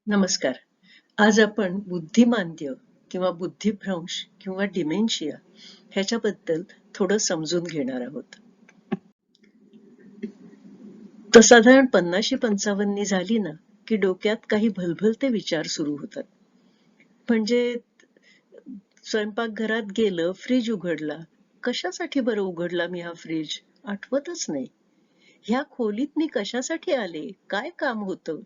नमस्कार. आज आपण बुद्धिमांद्य किंवा बुद्धिभ्रंश किंवा डिमेन्शिया ह्याच्याबद्दल थोडं समजून घेणार आहोत. तर साधारण 50-55 झाली ना की डोक्यात काही भलभलते विचार सुरू होतात. म्हणजे स्वयंपाकघरात गेलं, फ्रीज उघडला. कशासाठी बरं उघडला मी हा फ्रीज? आठवतच नाही. ह्या खोलीत मी कशासाठी आले? काय काम होतं?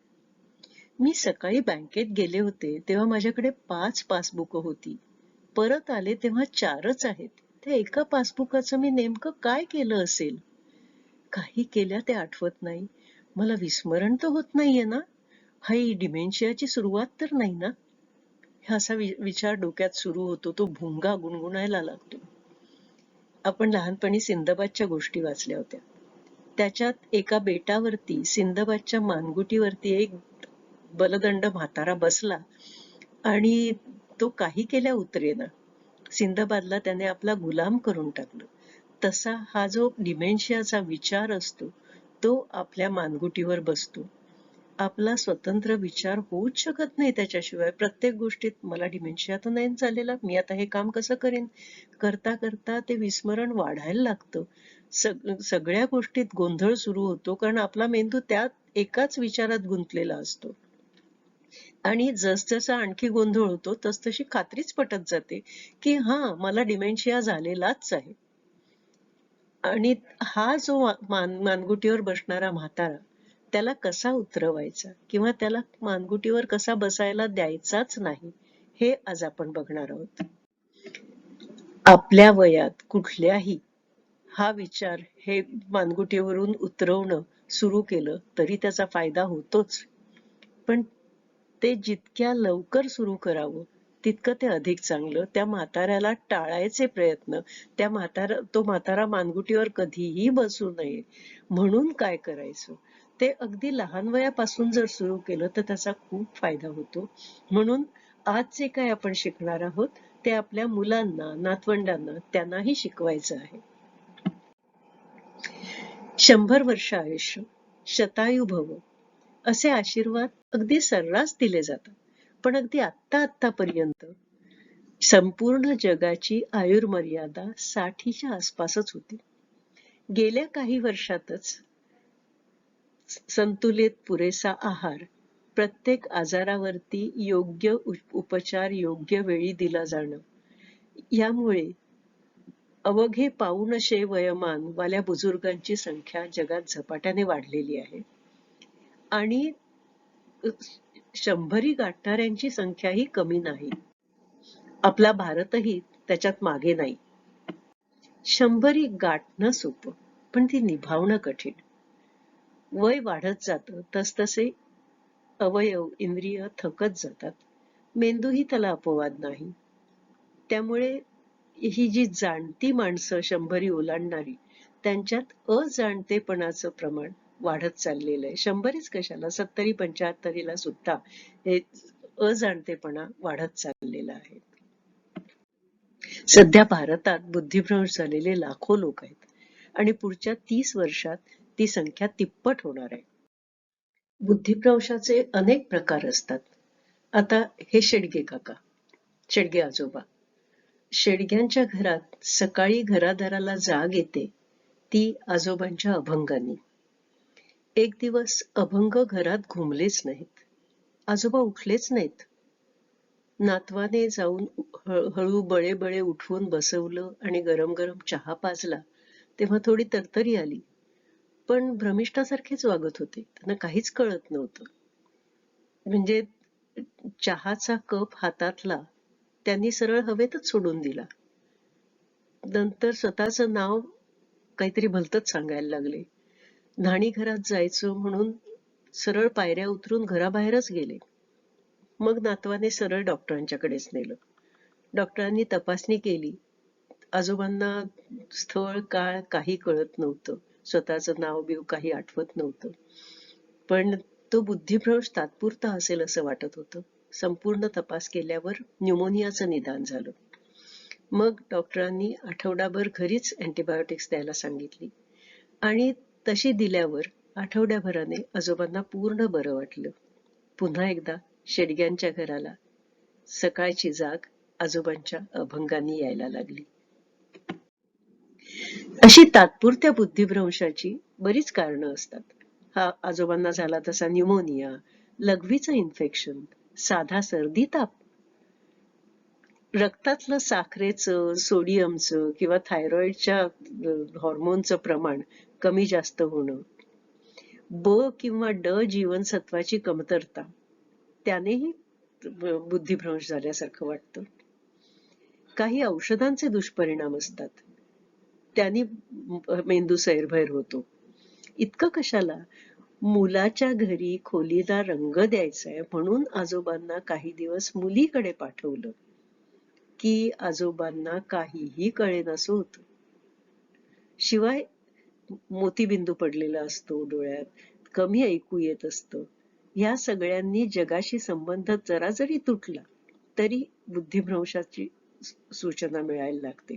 मी सकाळी बँकेत गेले होते तेव्हा माझ्याकडे 5 पासबुक होती. परत आले तेव्हा 4च आहेत. त्या एका पासबुकाचं मी नेमकं काय केलं असेल? काही केल्या ते आठवत नाही. मला विस्मरण तर होत नाहीये ना? ही डिमेन्शियाची सुरुवात तर नाही ना? हा असा विचार डोक्यात सुरू होतो. तो भुंगा गुणगुणायला लागतो. आपण लहानपणी सिंदबादच्या गोष्टी वाचल्या होत्या. त्याच्यात एका बेटावरती सिंदबादच्या मानगुटीवरती एक बलदंड म्हातारा बसला आणि तो काही केल्या उतरेना. सिंदबादला त्याने आपला गुलाम करून टाकलं. तसा हा जो डिमेन्शियाचा विचार असतो तो आपल्या मानगुटीवर बसतो. आपला स्वतंत्र विचार होऊच शकत नाही त्याच्याशिवाय. प्रत्येक गोष्टीत मला डिमेन्शिया तर नाही झालेला, मी आता हे काम कसं करेन? करता करता ते विस्मरण वाढायला लागतं. सगळ्या गोष्टीत गोंधळ सुरू होतो कारण आपला मेंदू त्यात एकाच विचारात गुंतलेला असतो. आणि जसजसा आणखी गोंधळ होतो तसतशी खात्रीच पटत जाते की मला डिमेन्शिया झालेलाच आहे. आणि हा जो मानगुटीवर बसणारा म्हातारा, त्याला कसा उतरवायचा किंवा त्याला मानगुटीवर कसा बसायला द्यायचाच नाही, हे आज आपण बघणार आहोत. आपल्या वयात कुठल्याही हा विचार हे मानगुटीवरून उतरवणं सुरू केलं तरी त्याचा फायदा होतोच. पण ते जितक्या लवकर सुरू करावं तितकं ते अधिक चांगलं. त्या म्हाताऱ्याला टाळायचे प्रयत्न, तो म्हातारा मानगुटीवर कधीही बसू नये म्हणून काय करायचं, ते अगदी लहान वयापासून जर सुरू केलं तर त्याचा खूप फायदा होतो. म्हणून आज जे काय आपण शिकणार आहोत ते आपल्या मुलांना, नातवंडांना त्यांनाही शिकवायचं आहे. 100 वर्ष आयुष्य, शतायू भव असे आशीर्वाद अगदी सर्रास दिले जातात. पण अगदी आत्तापर्यंत संपूर्ण जगाची आयुर्मर्यादा 60च्या आसपासच होती. गेल्या काही वर्षातच संतुलित पुरेसा आहार, प्रत्येक आजारावरती योग्य उपचार योग्य वेळी दिला जाणं, यामुळे अवघे पाऊणशे वयमान वाल्या बुजुर्गांची संख्या जगात झपाट्याने वाढलेली आहे. आणि 100 गाठणाऱ्यांची संख्याही कमी नाही. आपला भारतही त्याच्यात मागे नाही. 100 गाठणं सोपं, पण ती निभावणं कठीण. वय वाढत जातं तसतसे अवयव इंद्रिय थकत जातात. मेंदूही त्याला अपवाद नाही. त्यामुळे ही जी जाणती माणसं 100 ओलांडणारी, त्यांच्यात अजाणतेपणाचं प्रमाण वाढत चाललेलं आहे. 100च कशाला, 70-75ला सुद्धा हे अजाणतेपणा वाढत चाललेला आहे. सध्या भारतात बुद्धिभ्रंश झालेले लाखो लोक आहेत आणि पुढच्या 30 वर्षात ती संख्या तिप्पट होणार आहे. बुद्धिभ्रंशाचे अनेक प्रकार असतात. आता हे शेडगे काका, शेडगे आजोबा, शेडग्यांच्या घरात सकाळी घरादाराला जाग येते ती आजोबांच्या अभंगांनी. एक दिवस अभंग घरात घुमलेच नाहीत. आजोबा उठलेच नाहीत. नातवाने जाऊन हळू बळे उठवून बसवलं आणि गरम गरम चहा पाजला तेव्हा थोडी तरतरी आली. पण भ्रमिष्ठासारखेच वागत होते. त्यांना काहीच कळत नव्हतं. म्हणजे चहाचा कप हातातला त्यांनी सरळ हवेतच सोडून दिला. नंतर स्वतःचं नाव काहीतरी भलतंच सांगायला लागले. न्हाणी घरात जायचं म्हणून सरळ पायऱ्या उतरून घराबाहेरच गेले. मग नातवाने सरळ डॉक्टरांच्याकडेच नेलं. डॉक्टरांनी तपासणी केली. आजोबांना स्थळ काळ काही कळत नव्हतं. स्वतःचं नाव बिव काही आठवत नव्हतं. पण तो बुद्धिभ्रंश तात्पुरता असेल असं वाटत होतं. संपूर्ण तपास केल्यावर न्यूमोनियाचं निदान झालं. मग डॉक्टरांनी आठवडाभर घरीच अँटीबायोटिक्स द्यायला सांगितली आणि तशी दिल्यावर आठवड्याभराने आजोबांना पूर्ण बरं वाटलं. पुन्हा एकदा शेडग्यांच्या घराला सकाळची जाग आजोबांच्या अभंगांनी यायला लागली. अशी तात्पुरत्या बुद्धिभ्रंशाची बरीच कारणं असतात. हा आजोबांना झाला तसा न्यूमोनिया, लघवीचं इन्फेक्शन, साधा सर्दी ताप, रक्तातलं साखरेचं, सोडियमचं किंवा थायरॉइडच्या हॉर्मोनचं प्रमाण कमी जास्त होणं, ब किंवा ड जीवनसत्वाची कमतरता, त्यानेही बुद्धिभ्रंश झाल्यासारखं वाटतं. काही औषधांचे दुष्परिणाम असतात, त्यांनी मेंदू सैरभैर होतो. इतकं कशाला, मुलाच्या घरी खोलीला रंग द्यायचाय म्हणून आजोबांना काही दिवस मुलीकडे पाठवलं की आजोबांना काहीही कळेनासं होतं. शिवाय मोतीबिंदू पडलेला असतो डोळ्यात, कमी ऐकू येत असतं. या सगळ्यांनी जगाशी संबंध जरा जरी तुटला तरी बुद्धिभ्रंशाची सूचना मिळायला लागते.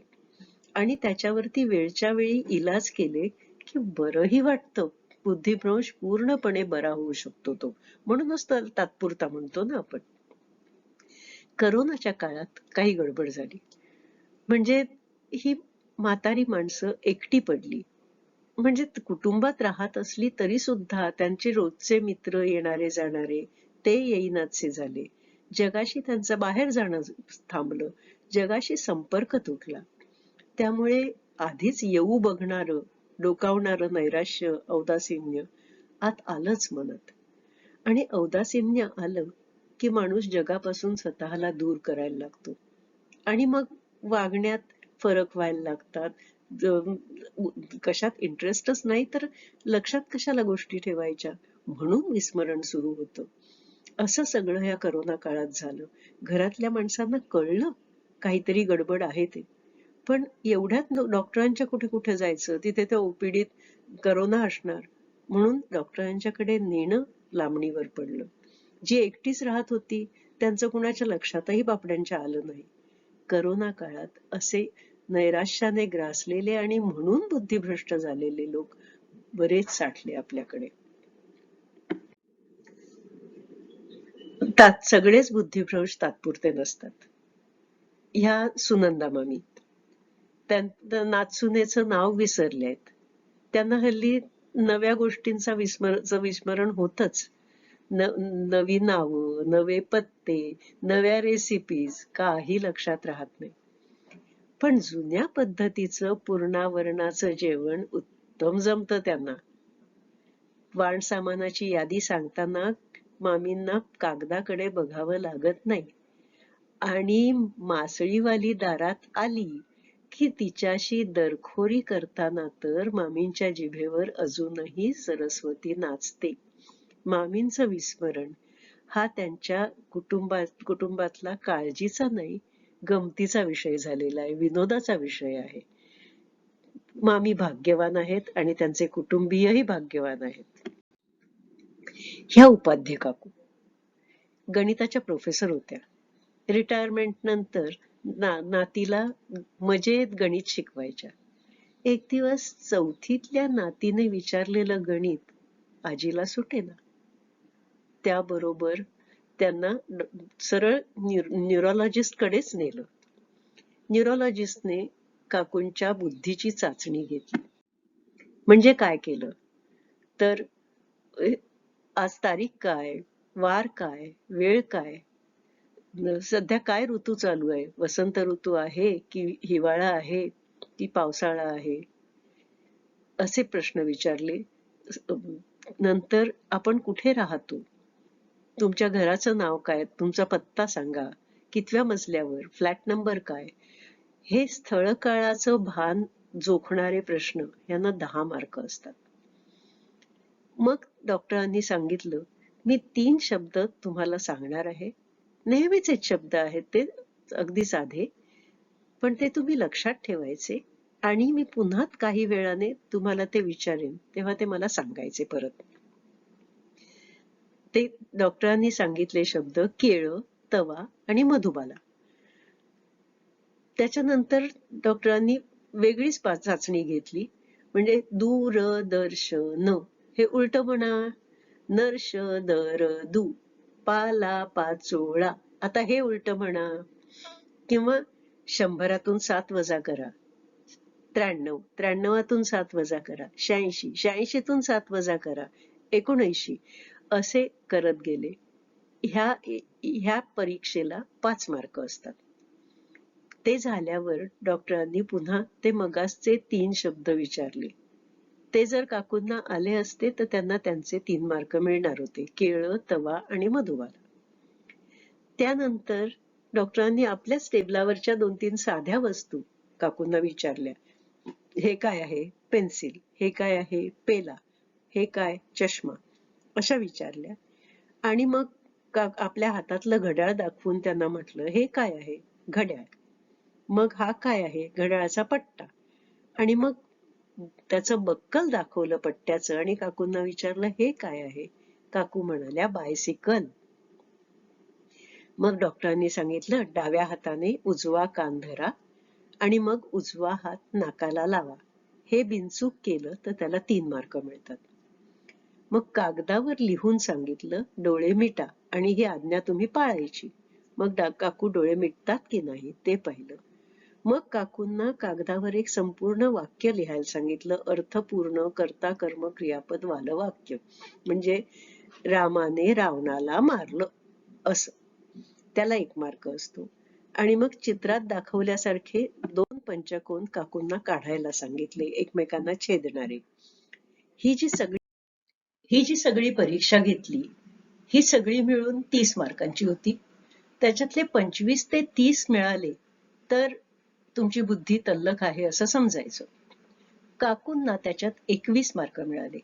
आणि त्याच्यावरती वेळच्या वेळी इलाज केले की बरंही वाटतं. बुद्धिभ्रंश पूर्णपणे बरा होऊ शकतो तो, म्हणूनच तर तात्पुरता म्हणतो ना आपण. करोनाच्या काळात काही गडबड झाली, म्हणजे ही म्हातारी माणसं एकटी पडली. म्हणजे कुटुंबात राहत असली तरी सुद्धा त्यांचे रोजचे मित्र येणारे जाणारे ते येईनाचे झाले. जगाशी त्यांचं बाहेर जाणं थांबलं, जगाशी संपर्क तुटला. त्यामुळे आधीच येऊ बघणारं डोकावणारं नैराश्य, औदासिन्य आत आलंच मनात. आणि औदासिन्य आलं की माणूस जगापासून स्वतःला दूर करायला लागतो आणि मग वागण्यात फरक व्हायला लागतात. कशात इंटरेस्टच नाही तर लक्षात कशाला गोष्टी ठेवायच्या, म्हणून विस्मरण सुरू होतं. असं सगळं या करोना काळात झालं. घरातल्या माणसांना कळलं काहीतरी गडबड आहे ते, पण एवढ्यात डॉक्टरांच्या कुठे कुठे जायचं, तिथे त्या ओपीडीत करोना असणार म्हणून डॉक्टरांच्याकडे नेणं लांबणीवर पडलं. जी एकटीच राहत होती त्यांचं कुणाच्या लक्षातही बापड्यांच्या आलं नाही. करोना काळात असे नैराश्याने ग्रासलेले आणि म्हणून बुद्धिभ्रष्ट झालेले लोक बरेच साठले आपल्याकडे. सगळेच बुद्धिभ्रंश तात्पुरते नसतात. ह्या सुनंदा मामी, त्यांचं नाचसुनेचं नाव विसरलेत. त्यांना हल्ली नव्या गोष्टींचा विस्मरण होतच. नवी नावं, नवे पत्ते, नव्या रेसिपीज काही लक्षात राहत नाही. पण जुन्या पद्धतीचं पूर्णावरणाचं जेवण उत्तम जमतं त्यांना. वाण सामानाची यादी सांगताना मामींना कागदाकडे बघावं लागत नाही. आणि मासळीवाली दारात आली की तिच्याशी दरखोरी करताना तर मामींच्या जिभेवर अजूनही सरस्वती नाचते. मामींचं विस्मरण हा त्यांच्या कुटुंबातला काळजीचा नाही, गमतीचा विषय झालेला आहे, विनोदाचा विषय आहे. मामी भाग्यवान आहेत आणि त्यांचे कुटुंबीयही भाग्यवान आहेत. ह्या उपाध्ये काकू गणिताच्या प्रोफेसर होत्या. रिटायरमेंट नंतर नातीला मजेत गणित शिकवायच्या. एक दिवस चौथीतल्या नातीने विचारलेलं गणित आजीला सुटेना. त्याबरोबर त्यांना सरळ न्यूरोलॉजिस्ट कडेच नेलं. न्यूरोलॉजिस्टने काकूंच्या बुद्धीची चाचणी घेतली. म्हणजे काय केलं तर आज तारीख काय, वार काय, वेळ काय, सध्या काय ऋतू चालू आहे, वसंत ऋतू आहे की हिवाळा आहे की पावसाळा आहे, असे प्रश्न विचारले. नंतर आपण कुठे राहतो, तुमच्या घराचं नाव काय, तुमचा पत्ता सांगा, कितव्या मजल्यावर, फ्लॅट नंबर काय, हे स्थळ काळाचं भान जोखणारे प्रश्न यांना 10 मार्क असतात. मग डॉक्टरांनी सांगितलं, मी 3 शब्द तुम्हाला सांगणार आहे. नेहमीचेच शब्द आहेत ते, अगदी साधे, पण ते तुम्ही लक्षात ठेवायचे आणि मी पुन्हा काही वेळाने तुम्हाला ते विचारेन तेव्हा ते मला सांगायचे परत. ते डॉक्टरांनी सांगितले शब्द केळं, तवा आणि मधुबाला. त्याच्यानंतर डॉक्टरांनी वेगळीच चाचणी घेतली. म्हणजे दूरदर्शन, हे उलट म्हणा, नर्श दर दू. पाला पाचोळा. आता हे उलट म्हणा. किंवा 100तून 7 वजा करा. 93, 93तून 7 वजा करा. 86, 86तून 7 वजा करा. 79 असे करत गेले. ह्या परीक्षेला 5 मार्क असतात. ते झाल्यावर डॉक्टरांनी पुन्हा ते मगासचे 3 शब्द विचारले. ते जर काकूंना आले असते तर त्यांना त्यांचे 3 मार्क मिळणार होते. केळं, तवा आणि मधुबाला. त्यानंतर डॉक्टरांनी आपल्याच टेबलावरच्या 2-3 साध्या वस्तू काकूंना विचारल्या. हे काय आहे? पेन्सिल. हे काय आहे? पेला. हे काय? चष्मा. अशा विचारल्या. आणि मग आपल्या हातातलं घड्याळ दाखवून त्यांना म्हटलं, हे काय आहे? घड्याळ. मग हा काय आहे? घड्याळाचा पट्टा. आणि मग त्याचं बक्कल दाखवलं पट्ट्याचं आणि काकूंना विचारलं, हे काय आहे? काकू म्हणाल्या, बायसिकल. मग डॉक्टरांनी सांगितलं, डाव्या हाताने उजवा कान धरा आणि मग उजवा हात नाकाला लावा. हे बिनचूक केलं तर त्याला 3 मार्क मिळतात. मग कागदावर लिहून सांगितलं, डोळे मिटा आणि ही आज्ञा तुम्ही पाळायची. मग काकू डोळे मिटतात की नाही ते पाहिलं. मग काकूंना कागदावर एक संपूर्ण वाक्य लिहायला सांगितलं, अर्थपूर्ण, कर्ता कर्म क्रियापद वालं वाक्य. म्हणजे रामाने रावणाला मारलं असं. त्याला 1 मार्क असतो. आणि मग चित्रात दाखवल्यासारखे 2 पंचकोन काकूंना काढायला सांगितले, एकमेकांना छेदणारे. ही जी सगळी परीक्षा घेतली, ही सगळी मिळून 30 मार्कांची होती. त्याच्यातले 25 ते 30 मिळाले तर तुमची बुद्धी तल्लख आहे असं समजायचं. काकूंना त्याच्यात 21 मार्क मिळाले.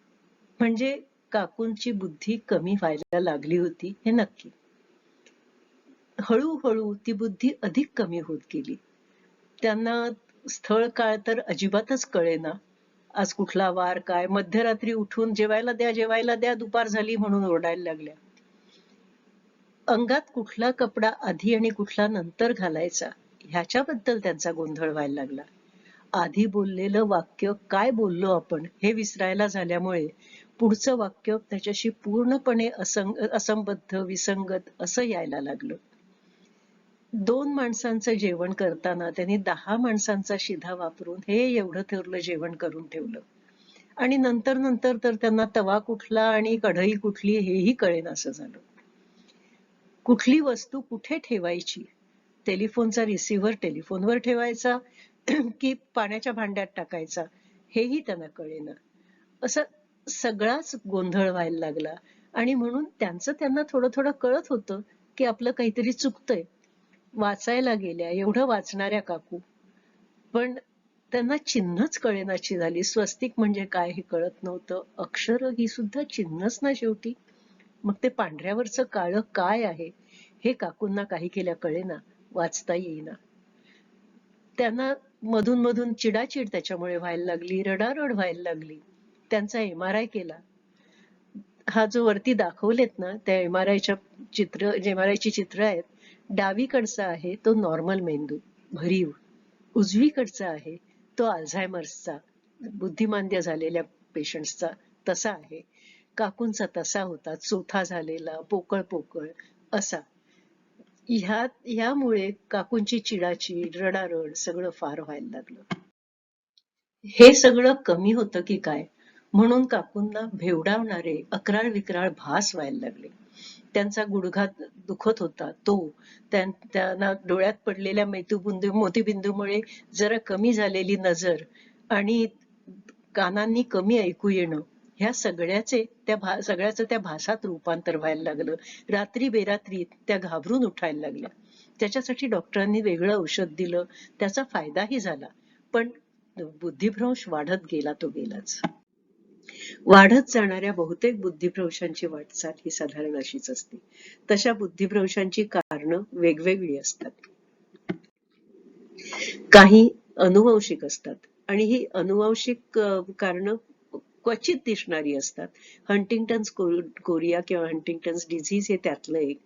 म्हणजे काकूंची बुद्धी कमी व्हायला लागली होती हे नक्की. हळूहळू ती बुद्धी अधिक कमी होत गेली. त्यांना स्थळ काळ तर अजिबातच कळेना. आज कुठला वार काय, मध्यरात्री उठून जेवायला द्या, दुपार झाली म्हणून ओरडायला लागल्या. अंगात कुठला कपडा आधी आणि कुठला नंतर घालायचा ह्याच्याबद्दल त्यांचा गोंधळ व्हायला लागला. आधी बोललेलं वाक्य काय बोललो आपण हे विसरायला झाल्यामुळे पुढचं वाक्य त्याच्याशी पूर्णपणे असंबद्ध, विसंगत असं यायला लागलं. 2 माणसांचं जेवण करताना त्यांनी 10 माणसांचा शिधा वापरून हे एवढं थोरलं जेवण करून ठेवलं. आणि नंतर तर त्यांना तवा कुठला आणि कढई कुठली हेही कळेनासं झालं. कुठली वस्तू कुठे ठेवायची, टेलिफोनचा रिसिव्हर टेलिफोनवर ठेवायचा की पाण्याच्या भांड्यात टाकायचा हेही त्यांना कळेना. असं सगळाच गोंधळ व्हायला लागला. आणि म्हणून त्यांना थोडं कळत होतं की आपलं काहीतरी चुकतंय. वाचायला गेल्या, एवढं वाचणाऱ्या काकू, पण त्यांना चिन्हच कळेनाशी झाली. स्वस्तिक म्हणजे काय हे कळत नव्हतं. अक्षर ही सुद्धा चिन्हच ना शेवटी. मग ते पांढऱ्यावरचं काळं काय आहे हे काकूंना काही केल्या कळेना, वाचता येईना. त्यांना मधून चिडाचिड त्याच्यामुळे व्हायला लागली, रडारड व्हायला लागली. त्यांचा MRI केला. हा जो वरती दाखवलेत ना त्या MRIची चित्र आहेत, डावीकडचा आहे तो नॉर्मल मेंदू, भरीव. उजवीकडचा आहे तो अल्झायमर्सचा, बुद्धिमांद्य झालेल्या पेशंट्सचा तसा आहे. काकूंचा तसा होता, चोथा झालेला, पोकळ असा. ह्यामुळे काकूंची चिडाचिड, रडारड सगळं फार व्हायला लागलं. हे सगळं कमी होतं की काय म्हणून काकूंना भेवडावणारे अक्राळ विक्राळ भास व्हायला लागले. त्यांचा गुडघा दुखत होता तो, त्यांना डोळ्यात पडलेल्या मोतीबिंदूमुळे जरा कमी झालेली नजर आणि कानांनी कमी ऐकू येणं, ह्या सगळ्याचं त्या भासात रूपांतर व्हायला लागलं. रात्री बेरात्री त्या घाबरून उठायला लागल्या. त्याच्यासाठी डॉक्टरांनी वेगळं औषध दिलं, त्याचा फायदाही झाला. पण बुद्धिभ्रंश वाढत गेला तो गेलाच. वाढत जाणाऱ्या बहुतेक बुद्धिभ्रंशांची वाटचाल ही साधारण अशीच असते. तशा बुद्धिभ्रंशांची कारणं वेगवेगळी असतात. काही अनुवंशिक असतात आणि ही अनुवंशिक कारणं क्वचित दिसणारी असतात. हंटिंग्टन्स कोरिया किंवा हंटिंग्टन्स डिझीज हे त्यातलं एक.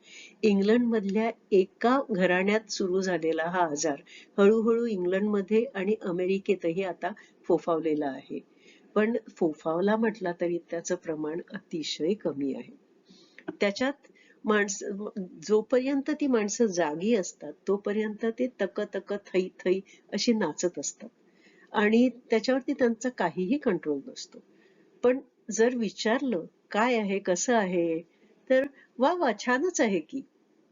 इंग्लंडमधल्या एका घराण्यात सुरू झालेला हा आजार हळूहळू इंग्लंडमध्ये आणि अमेरिकेतही आता फोफावलेला आहे. पण फोफावला म्हटला तरी त्याचं प्रमाण अतिशय कमी आहे. त्याच्यात जोपर्यंत ती माणसं जागी असतात तोपर्यंत ते तक तक थै थै अशी नाचत असतात आणि त्याच्यावरती त्यांचा काहीही कंट्रोल नसतो. पण जर विचारलं काय आहे कसं आहे तर वा वा छानच आहे की,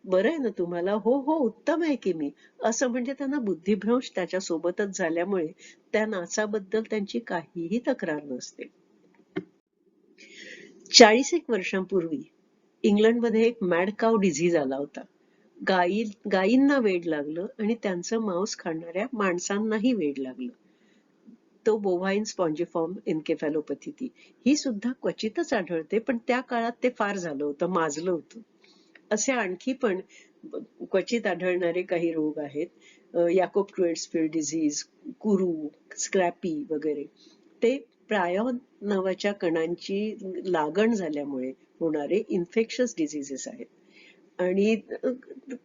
बरं आहे ना तुम्हाला, हो हो उत्तम आहे की मी, असं म्हणजे त्यांना बुद्धिभ्रंश त्याच्या सोबतच झाल्यामुळे त्या नाचाबद्दल त्यांची काहीही तक्रार नसते. 40 वर्षांपूर्वी इंग्लंडमध्ये एक मॅड काव डिझीज आला होता. गायींना वेड लागलं आणि त्यांचं मांस खाणाऱ्या माणसांनाही वेड लागलं. तो बोव्हाईन स्पॉन्जिफॉर्म एन्केफॅलोपॅथी ती ही सुद्धा क्वचितच आढळते, पण त्या काळात ते फार झालं होतं, माजलं होतं. असे आणखी पण क्वचित आढळणारे काही रोग आहेत. याकोब क्रुएट्सफील्ड डिझीज, कुरू, स्क्रॅपी वगैरे. ते प्रायॉन नावाच्या कणांची लागण झाल्यामुळे होणारे इन्फेक्शस डिझिजेस आहेत आणि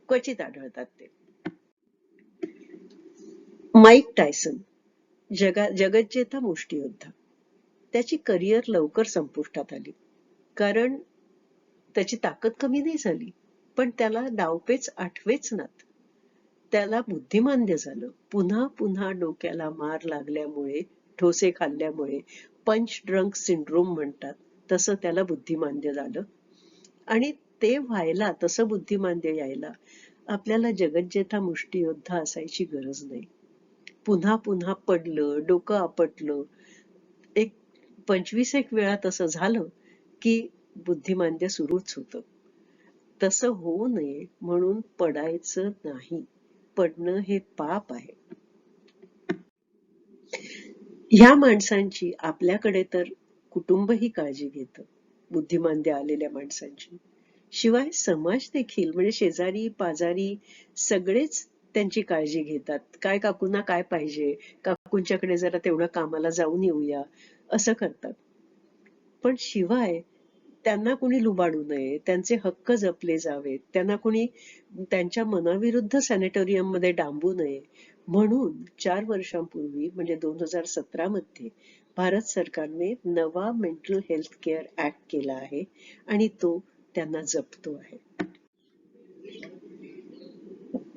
क्वचित आढळतात ते. माईक टायसन जगज्जेता मुष्टियोद्धा, त्याची करिअर लवकर संपुष्टात आली कारण त्याची ताकद कमी नाही झाली, पण त्याला डावपेच आठवेचनात. त्याला बुद्धिमांद्य झालं. पुन्हा पुन्हा डोक्याला मार लागल्यामुळे, ठोसे खाल्ल्यामुळे, पंच ड्रंक सिंड्रोम म्हणतात तसं त्याला बुद्धिमांद्य झालं. आणि ते व्हायला, तसं बुद्धिमांद्य यायला आपल्याला जगज्जेता मुष्टियोद्धा असायची गरज नाही. पुन्हा पुन्हा पडलं, डोकं आपटलं, एक 25 वेळा तसं झालं की बुद्धिमांद्य सुरूच होतं. तसं होऊ नये म्हणून पडायचं नाही. पडणं हे पाप आहे. ह्या माणसांची आपल्याकडे तर कुटुंबही काळजी घेतं, बुद्धिमांद्य आलेल्या माणसांची. शिवाय समाज देखील, म्हणजे शेजारी पाजारी सगळेच त्यांची काळजी घेतात. काय काकूंना काय पाहिजे, काकूंच्याकडे जरा तेवढं कामाला जाऊन येऊया, असं करतात. पण शिवाय त्यांना कुणी लुबाडू नये, त्यांचे हक्क जपले जावेत, त्यांना कुणी त्यांच्या मनाविरुद्ध सॅनेटोरियम मध्ये डांबू नये म्हणून 4 वर्षांपूर्वी म्हणजे 2017 मध्ये भारत सरकारने नवा मेंटल हेल्थ केअर ऍक्ट केला आहे आणि तो त्यांना जपतो आहे.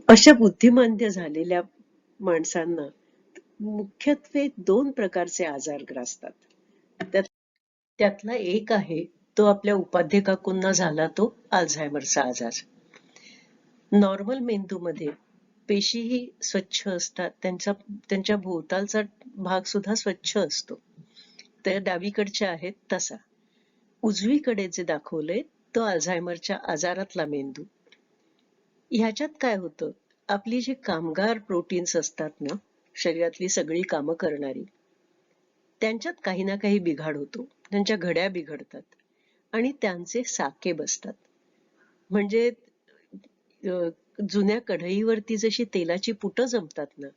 अशा बुद्धिमांद्य झालेल्या माणसांना मुख्यत्वे 2 प्रकारचे आजार ग्रासतात. त्यातला एक आहे तो आपल्या उपाध्ये काकूंना झाला तो अल्झायमरचा आजार. नॉर्मल मेंदूमध्ये पेशीही स्वच्छ असतात, त्यांच्या भोवतालचा भाग सुद्धा स्वच्छ असतो. त्या डावीकडच्या आहेत तसा. उजवीकडे जे दाखवलंय तो अल्झायमरच्या आजारातला मेंदू. ह्याच्यात काय होतं, आपली जी कामगार प्रोटीन्स असतात ना, शरीरातली सगळी कामं करणारी, त्यांच्यात काही ना काही बिघाड होतो. त्यांच्या घड्या बिघडतात आणि त्यांचे साके बसतात. म्हणजे जुन्या कढईवरती जशी तेलाची पुटं जमतात ना,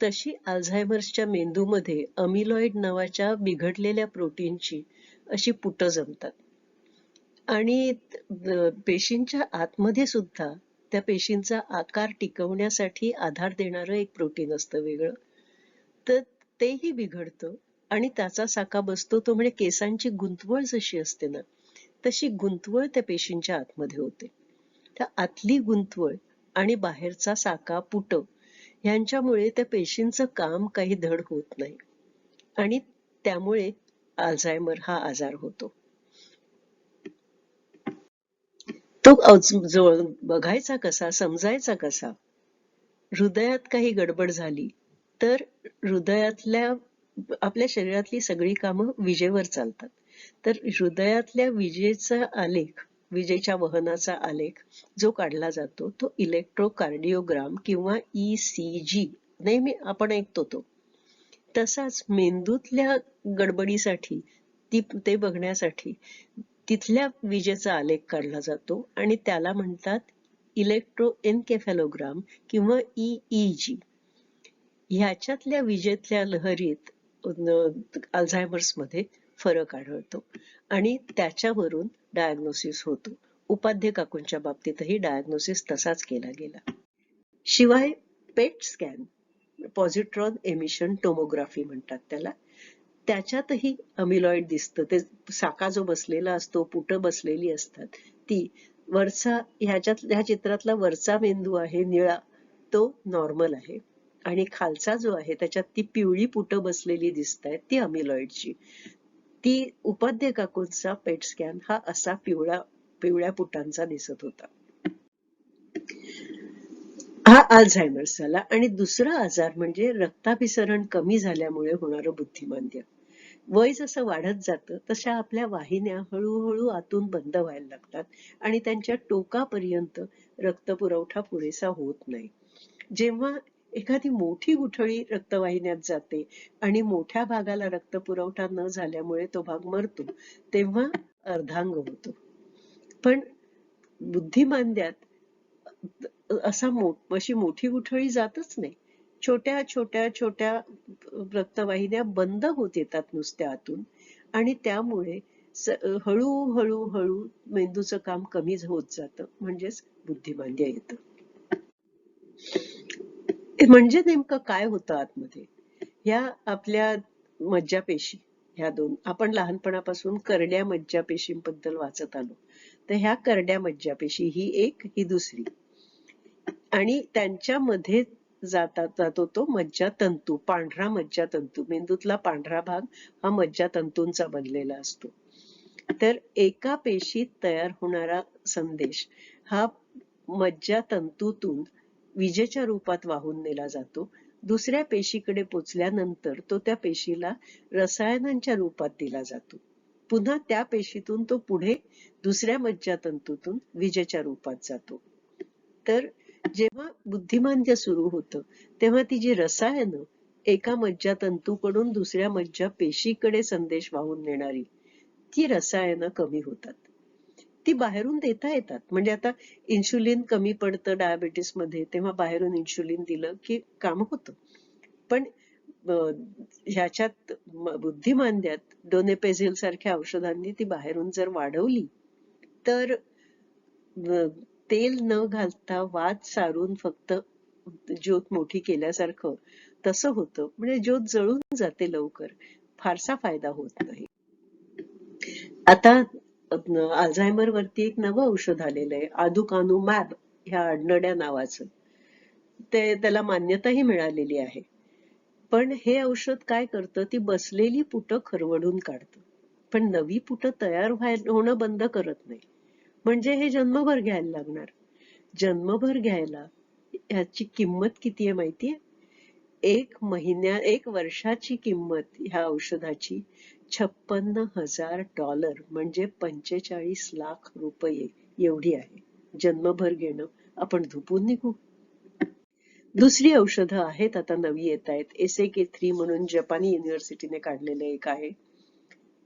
तशी अल्झायमर्सच्या मेंदूमध्ये अमिलॉइड नावाच्या बिघडलेल्या प्रोटीनची अशी पुटं जमतात. आणि पेशींच्या आतमध्ये सुद्धा त्या पेशींचा आकार टिकवण्यासाठी आधार देणारं एक प्रोटीन असतं वेगळं, तर तेही बिघडतं आणि त्याचा साका बसतो. तो म्हणजे केसांची गुंतवळ जशी असते ना, तशी गुंतवळ त्या पेशींच्या आतमध्ये होते. त्या आतली गुंतवळ आणि बाहेरचा साका पुट ह्यांच्यामुळे त्या पेशींचं काम काही धड होत नाही आणि त्यामुळे अल्झायमर हा आजार होतो. तो बघायचा कसा, समजायचा कसा? हृदयात काही गडबड झाली तर हृदयातल्या, आपल्या शरीरातली सगळी कामं विजेवर चालतात, तर हृदयातल्या विजेचा आलेख, विजेच्या वहनाचा आलेख जो काढला जातो तो इलेक्ट्रोकार्डिओग्राम किंवा ECG नेहमी आपण ऐकतो तो. तसाच मेंदूतल्या गडबडीसाठी ते बघण्यासाठी तिथल्या विजेचा आलेख काढला जातो आणि त्याला म्हणतात इलेक्ट्रोएन्केफॅलोग्राम किंवा EEG. ह्याच्यातल्या विजेतल्या लहरीत अल्झायमर्स मध्ये फरक आढळतो आणि त्याच्यावरून डायग्नोसिस होतो. उपाध्ये काकूंच्या बाबतीतही डायग्नोसिस तसाच केला गेला. शिवाय पेट स्कॅन, पॉझिट्रॉन एमिशन टोमोग्राफी म्हणतात त्याला, त्याच्यातही अमिलॉइड दिसतं. ते साका जो बसलेला असतो, पुटं बसलेली असतात ती, वरचा ह्या चित्रातला वरचा मेंदू आहे निळा, तो नॉर्मल आहे. आणि खालचा जो आहे त्याच्यात ती पिवळी पुटं बसलेली दिसत आहेत ती अमिलॉइडची. ती उपाध्ये काकूंचा पेट स्कॅन हा असा पिवळ्या पुटांचा दिसत होता. हा अल्झायमर्स झाला. आणि दुसरा आजार म्हणजे रक्ताभिसरण कमी झाल्यामुळे होणारं बुद्धिमांद्य. वय जसं वाढत जातं तशा आपल्या वाहिन्या हळूहळू आतून बंद व्हायला लागतात आणि त्यांच्या टोकापर्यंत रक्तपुरवठा पुरेसा होत नाही. जेव्हा एखादी मोठी गुठळी रक्तवाहिन्यात जाते आणि मोठ्या भागाला रक्तपुरवठा न झाल्यामुळे तो भाग मरतो, तेव्हा अर्धांग होतो. पण बुद्धिमांद्यात अशी मोठी गुठळी जातच नाही. छोट्या छोट्या छोट्या रक्तवाहिन्या बंद होत येतात नुसत्या आतून, आणि त्यामुळे हळूहळू हळू मेंदूचं काम कमी होत जातं, म्हणजेच बुद्धिमांद्य येतं. म्हणजे नेमकं काय होतं आतमध्ये? ह्या आपल्या मज्जापेशी, ह्या दोन आपण लहानपणापासून करड्या मज्जापेशींबद्दल वाचत आलो. तर ह्या करड्या मज्जापेशी, ही एक ही दुसरी, आणि त्यांच्यामध्ये जातो तो मज्जातंतू, पांढरा मज्जातंतू. मेंदूतला पांढरा भाग हा मज्जातंतूंचा बनलेला असतो. तर एका पेशीत तयार होणारा संदेश हा मज्जातंतूतून विजेच्या रूपात वाहून नेला जातो. दुसऱ्या पेशीकडे पोचल्यानंतर तो त्या पेशीला रसायनांच्या रूपात दिला जातो. पुन्हा त्या पेशीतून तो पुढे दुसऱ्या मज्जातंतूतून विजेच्या रूपात जातो. तर जेव्हा बुद्धिमांद्य सुरू होतं तेव्हा ती जी रसायनं एका मज्जातंतूकडून दुसऱ्या मज्जापेशीकडे संदेश वाहून नेणारी ती रसायनं कमी होतात. ती बाहेरून देता येतात. म्हणजे आता इन्शुलिन कमी पडतं डायबिटीस मध्ये, तेव्हा बाहेरून इन्शुलिन दिलं की काम होतं. पण ह्याच्यात बुद्धिमांद्यात डोनेपेझिल सारख्या औषधांनी ती बाहेरून जर वाढवली तर तेल न घालता वात सारून फक्त ज्योत मोठी केल्यासारखं तसं होतं. म्हणजे ज्योत जळून जाते लवकर, फारसा फायदा होत नाही. आता अल्झायमर वरती एक नवं औषध आलेलं आहे, अदुकानुमॅब ह्या आडनड्या नावाचं. त्याला मान्यताही मिळालेली आहे. पण हे औषध काय करतं, ती बसलेली पुटं खरवडून काढतं, पण नवी पुटं तयार होणं बंद करत नाही. म्हणजे हे जन्मभर घ्यायला लागणार. जन्मभर घ्यायला ह्याची किंमत किती आहे माहितीये? एक वर्षाची किंमत ह्या औषधाची $56,000 म्हणजे 45 लाख रुपये एवढी आहे. जन्मभर घेणं आपण धुपून निघू. दुसरी औषधं आहेत, आता नवी येत आहेत. SAK3 म्हणून जपानी युनिव्हर्सिटीने काढलेलं एक आहे.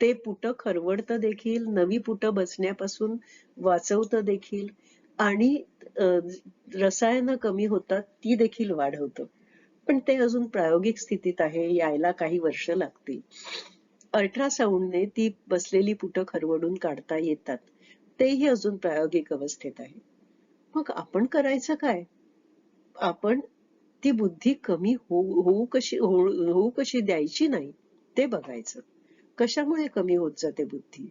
ते पुटं खरवडतं देखील, नवी पुटं बसण्यापासून वाचवतं देखील, आणि रसायनं कमी होतात ती देखील वाढवतं. पण ते अजून प्रायोगिक स्थितीत आहे, यायला काही वर्ष लागतील. अल्ट्रासाऊंडने ती बसलेली पुटं खरवडून काढता येतात, तेही अजून प्रायोगिक अवस्थेत आहे. मग आपण करायचं काय? आपण ती बुद्धी कमी होऊ कशी द्यायची नाही ते बघायचं. कशामुळे कमी होत जाते बुद्धी?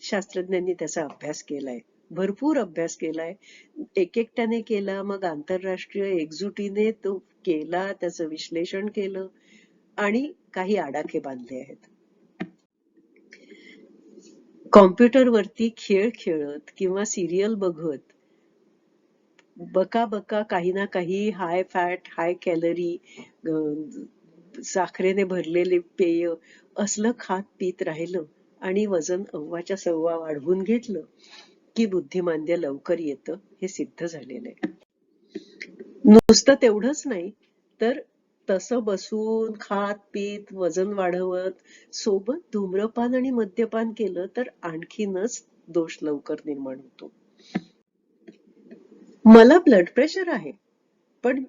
शास्त्रज्ञांनी त्याचा अभ्यास केलाय, भरपूर अभ्यास केलाय. एकट्याने केला, मग आंतरराष्ट्रीय एकजुटीने तो केला, त्याचं विश्लेषण केलं आणि काही आडाखे बांधले आहेत. कॉम्प्युटरवरती खेळ खेळत किंवा सिरियल बघत बका काही ना काही हाय फॅट, हाय कॅलरी, साखरेने भरलेले पेय असलं खात पीत राहिलं आणि वजन अव्वाच्या सव्वा वाढवून घेतलं की बुद्धिमांद्य लवकर येतं, हे सिद्ध झालेलं आहे. नुसतं तेवढंच नाही तर तसं बसून खात पीत वजन वाढवत सोबत धूम्रपान आणि मद्यपान केलं तर आणखीनच दोष लवकर निर्माण होतो. मला ब्लड प्रेशर आहे, पण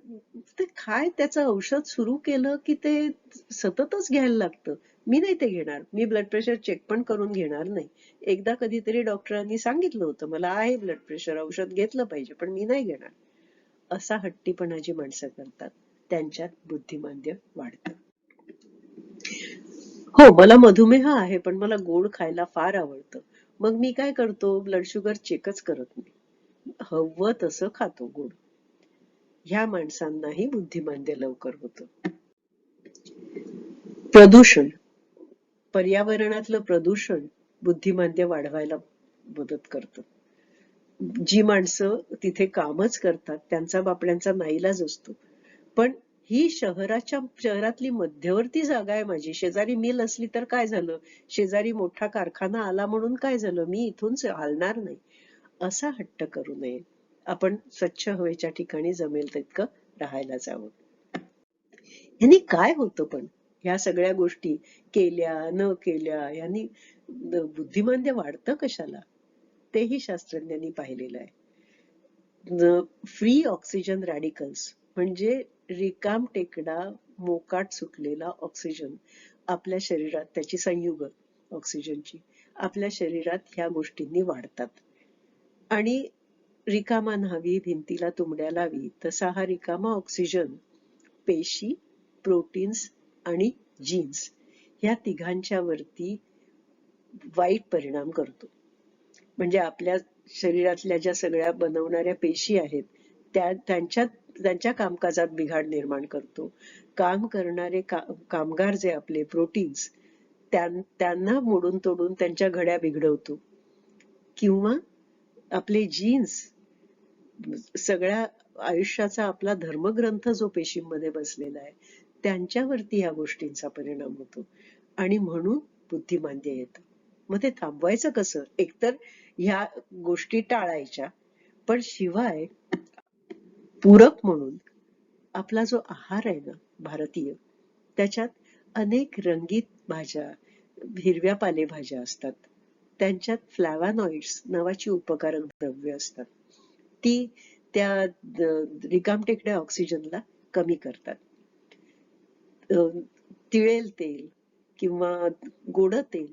ते काय त्याचं औषध सुरू केलं की ते सततच घ्यायला लागतं. मी नाही ते घेणार. मी ब्लड प्रेशर चेक पण करून घेणार नाही. एकदा कधीतरी डॉक्टरांनी सांगितलं होतं मला आहे ब्लड प्रेशर, औषध घेतलं पाहिजे, पण मी नाही घेणार. असा हट्टीपणा जी माणसं करतात त्यांच्यात बुद्धिमांद्य वाढतं. हो, मला मधुमेह आहे, पण मला गोड खायला फार आवडतं. मग मी काय करतो, ब्लड शुगर चेकच करत नाही. हवं तसं खातो गोड. ह्या माणसांनाही बुद्धिमांद्य लवकर होतं. प्रदूषण, पर्यावरणातलं प्रदूषण बुद्धिमांद्य वाढवायला मदत करतं. जी माणसं तिथे कामच करतात त्यांचा बापड्यांचा नाईलाज असतो. पण ही शहरातली मध्यवर्ती जागा आहे माझी. शेजारी मिल असली तर काय झालं, शेजारी मोठा कारखाना आला म्हणून काय झालं, मी इथून हालणार नाही, असा हट्ट करू नये. आपण स्वच्छ हवेच्या ठिकाणी जमेल तितकं राहायला जावं. यांनी काय होतं पण, ह्या सगळ्या गोष्टी केल्या न केल्या यांनी बुद्धिमांद्य वाढतं कशाला, तेही शास्त्रज्ञांनी पाहिलेलं आहे. फ्री ऑक्सिजन रॅडिकल्स म्हणजे रिकाम टेकडा मोकाट सुटलेला ऑक्सिजन आपल्या शरीरात, त्याची संयुग ऑक्सिजनची आपल्या शरीरात ह्या गोष्टींनी वाढतात. आणि रिकामा न्हावी भिंतीला तुंबड्या लावी, तसा हा रिकामा ऑक्सिजन पेशी, प्रोटीन्स आणि जीन्स ह्या तिघांच्या वरती वाईट परिणाम करतो. म्हणजे आपल्या शरीरातल्या ज्या सगळ्या बनवणाऱ्या पेशी आहेत त्यांच्या कामकाजात बिघाड निर्माण करतो. काम करणारे कामगार जे आपले प्रोटीन्स त्यांना मोडून तोडून त्यांच्या घड्या बिघडवतो. किंवा आपले जीन्स, सगळ्या आयुष्याचा आपला धर्मग्रंथ जो पेशींमध्ये बसलेला आहे त्यांच्यावरती ह्या गोष्टींचा परिणाम होतो आणि म्हणून बुद्धिमांद्य येतं. मग ते थांबवायचं कसं? एकतर ह्या गोष्टी टाळायच्या, पण शिवाय पूरक म्हणून आपला जो आहार आहे ना भारतीय, त्याच्यात अनेक रंगीत भाज्या, हिरव्या पालेभाज्या असतात. त्यांच्यात फ्लॅव्हनॉइड्स नावाची उपकारक द्रव्य असतात. ती त्या रिकामटेकड्या ऑक्सिजनला कमी करतात. तिळेल तेल किंवा गोड तेल,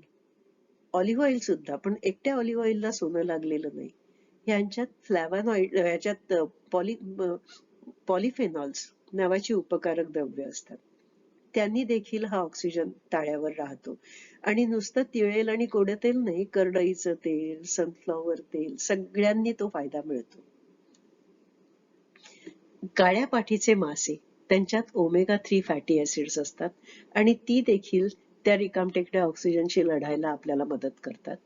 ऑलिव्ह ऑइल सुद्धा, पण एकट्या ऑलिव्ह ऑइलला सोनं लागलेलं नाही. यांच्यात फ्लॅव्हनॉइड, याच्यात पॉलिफेनॉल्स नावाची उपकारक द्रव्य असतात. त्यांनी देखील हा ऑक्सिजन ताळ्यावर राहतो. आणि नुसतं तिळेल आणि गोड तेल नाही, करडईचं तेल, सनफ्लॉवर तेल, सगळ्यांनी तो फायदा मिळतो. काळ्या पाठीचे मासे, त्यांच्यात ओमेगा 3 फॅटी ऍसिड्स असतात आणि ती देखील त्या रिकामटेकड्या ऑक्सिजनशी लढायला आपल्याला मदत करतात.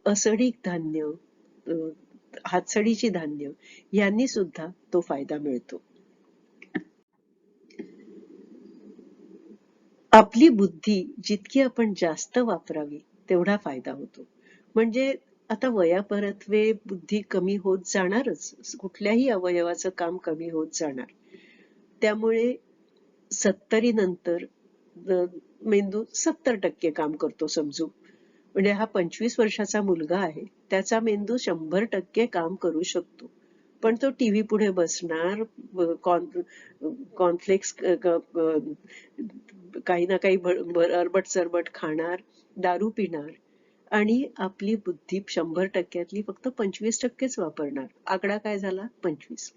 असडी धान्य, हातसडीची धान्य यांनी सुद्धा तो फायदा मिळतो. आपली बुद्धी जितकी आपण जास्त वापरावी तेवढा फायदा होतो. म्हणजे आता वयापरत्वे बुद्धी कमी होत जाणारच, कुठल्याही अवयवाचं काम कमी होत जाणार. त्यामुळे 70 नंतर मेंदू 70% काम करतो समजू. म्हणजे हा 25 वर्षाचा मुलगा आहे, त्याचा मेंदू 100% काम करू शकतो. पण तो टीव्ही पुढे बसणार, कॉर्नफ्लेक्स काही ना काही अरबट सरबट खाणार, दारू पिणार आणि आपली बुद्धी 100%तली फक्त 25%च वापरणार. आकडा काय झाला? 25.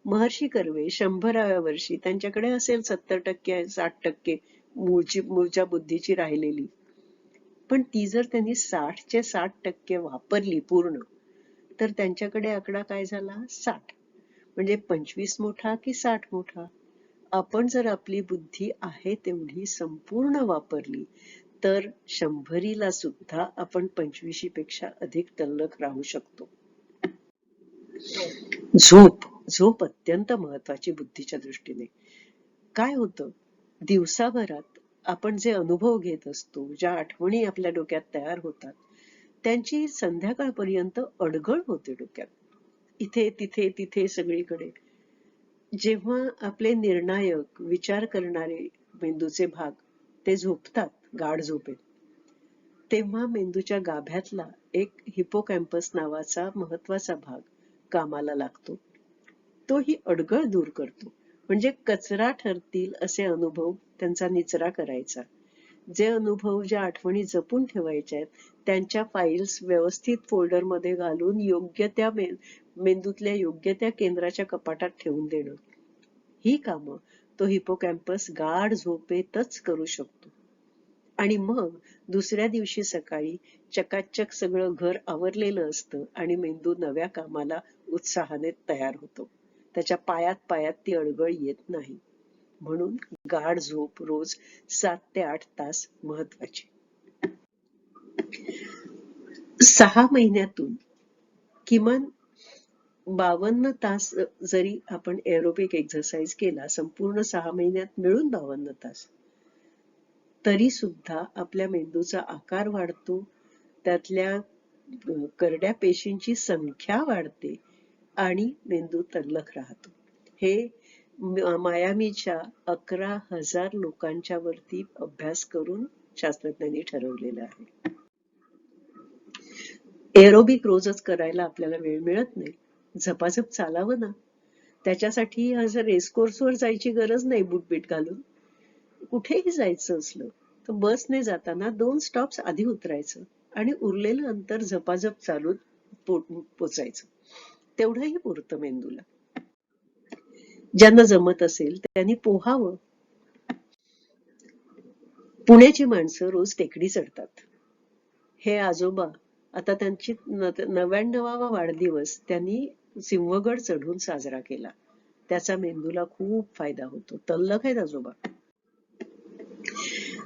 महर्षी कर्वे 100व्या वर्षी त्यांच्याकडे असेल 70% 60% मूळच्या बुद्धीची राहिलेली, पण ती जर त्यांनी 60चे 60% वापरली पूर्ण, तर त्यांच्याकडे आकडा काय झाला? 60. म्हणजे 25 मोठा की 60 मोठा? आपण जर आपली बुद्धी आहे तेवढी संपूर्ण वापरली तर 100ला सुद्धा आपण 25 पेक्षा अधिक तल्लख राहू शकतो. झोप अत्यंत महत्वाची बुद्धीच्या दृष्टीने. काय होतं, दिवसाभरात आपण जे अनुभव घेत असतो, ज्या आठवणी आपल्या डोक्यात तयार होतात, त्यांची संध्याकाळपर्यंत अडगळ होते डोक्यात, इथे तिथे तिथे सगळीकडे. जेव्हा आपले निर्णायक विचार करणारे मेंदूचे भाग ते झोपतात गाढ झोपेत, तेव्हा मेंदूच्या गाभ्यातला एक हिपोकॅम्पस नावाचा महत्वाचा भाग कामाला लागतो. तो ही अडगळ दूर करतो. म्हणजे कचरा ठरतील असे अनुभव त्यांचा निचरा करायचा. जे अनुभव, ज्या आठवणी जपून ठेवायच्या आहेत त्यांच्या फाईल्स व्यवस्थित फोल्डरमध्ये घालून योग्य त्या मेंदूतल्या योग्य त्या केंद्राच्या कपाटात ठेवून देणं, ही कामं तो हिपोकॅम्पस गाढ झोपेतच करू शकतो. आणि मग दुसऱ्या दिवशी सकाळी चकाचक सगळं घर आवरलेलं असतं आणि मेंदू नव्या कामाला उत्साहाने तयार होतो. त्याच्या पायात पायात ती अडगळ येत नाही. म्हणून गाढ झोप रोज 7 ते 8 तास महत्वाची. 6 महिन्यातून किमान 52 तास जरी आपण एरोबिक एक्सरसाइज केला, संपूर्ण 6 महिन्यात मिळून 52 तास, तरी सुद्धा आपल्या मेंदूचा आकार वाढतो, त्यातल्या करड्या पेशींची संख्या वाढते आणि मेंदू तल्लख राहतो. हे मायामीच्या 11,000 लोकांच्या वरती अभ्यास करून शास्त्रज्ञांनी ठरवलेलं आहे. एरोबिक रोजच करायला आपल्याला वेळ मिळत नाही. झपाझप चालावं ना. त्याच्यासाठी असं रेसकोर्सवर जायची गरज नाही बूटबीट घालून. कुठेही जायचं असलं तर बसने जाताना 2 स्टॉप्स आधी उतरायचं आणि उरलेलं अंतर झपाझप चालून पोचायचं. तेवढंही पुरतं मेंदूला. ज्यांना जमत असेल त्यांनी पोहावं. पुण्याची माणसं रोज टेकडी चढतात. हे आजोबा आता त्यांची 99वा वाढदिवस त्यांनी सिंहगड चढून साजरा केला. त्याचा मेंदूला खूप फायदा होतो. तल्लख आहेत आजोबा.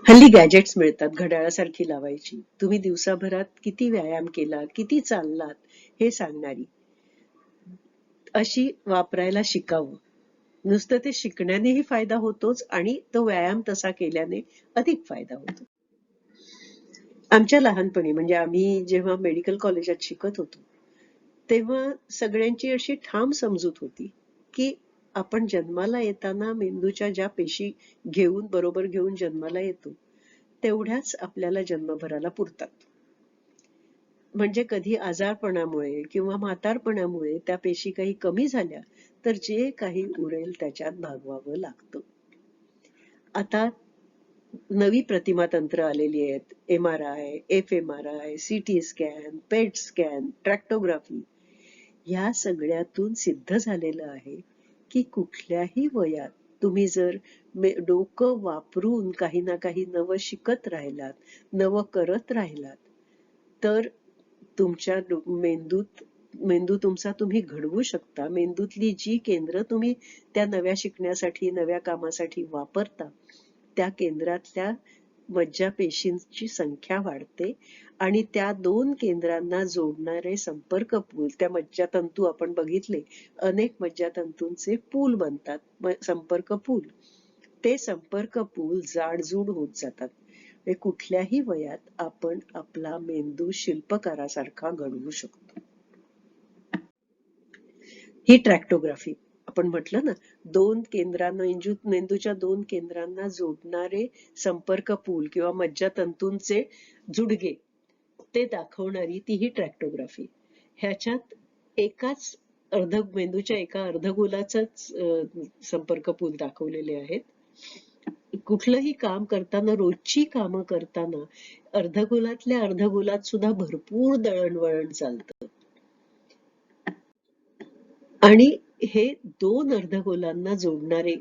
हल्ली गॅजेट्स मिळतात घड्याळासारखी लावायची. तुम्ही दिवसाभरात किती व्यायाम केला, किती चाललात हे सांगणारी. अशी वापरायला शिकावं. नुसतं ते शिकण्यानेही फायदा होतोच आणि तो व्यायाम तसा केल्याने अधिक फायदा होतो. आमच्या लहानपणी म्हणजे आम्ही जेव्हा मेडिकल कॉलेजात शिकत होतो तेव्हा सगळ्यांची अशी ठाम समजूत होती की आपण जन्माला येताना मेंदूच्या ज्या पेशी बरोबर घेऊन जन्माला येतो तेवढ्याच आपल्याला जन्मभराला पुरतात. म्हणजे कधी आजारपणामुळे किंवा म्हातारपणामुळे त्या पेशी काही कमी झाल्या तर जे काही उरेल त्याच्यात भागवावं लागतं. आता नवी प्रतिमा तंत्र आलेली आहेत. MRI, FMRI, CT स्कॅन, पेट स्कॅन, ट्रॅक्टोग्राफी. या सगळ्यातून सिद्ध झालेलं आहे की कुठल्याही वयात तुम्ही जर डोकं वापरून काही ना काही नवं शिकत राहिलात, नवं करत राहिलात, तर तुमच्या मेंदू तुमचा तुम्ही घडवू शकता. मेंदूतली जी केंद्र तुम्ही त्या नव्या शिकण्यासाठी, नव्या कामासाठी वापरता, त्या केंद्रातल्या मज्जापेशींची संख्या वाढते आणि त्या 2 केंद्रांना जोडणारे संपर्क पूल, त्या मज्जातंतू आपण बघितले, अनेक मज्जातंतूंचे पूल बनतात, संपर्क पूल. ते संपर्क पूल जाडजूड होत जातात. कुठल्याही वयात आपण आपला मेंदू शिल्पकारासारखा घडवू शकतो. ही ट्रॅक्टोग्राफी आपण म्हटलं ना, 2 केंद्रांना मेंदूच्या 2 केंद्रांना जोडणारे संपर्क पूल किंवा मज्जातंतूंचे जुडगे ते दाखवणारी ती ही ट्रॅक्टोग्राफी. ह्याच्यात एकाच मेंदूच्या एका अर्धगोलाचाच संपर्क पूल दाखवलेले आहेत. कुठलंही काम करताना, रोजची कामं करताना अर्धगोलातल्या अर्धगोलात सुद्धा भरपूर दळणवळण चालतं. आणि हे 2 अर्धगोलांना जोडणारे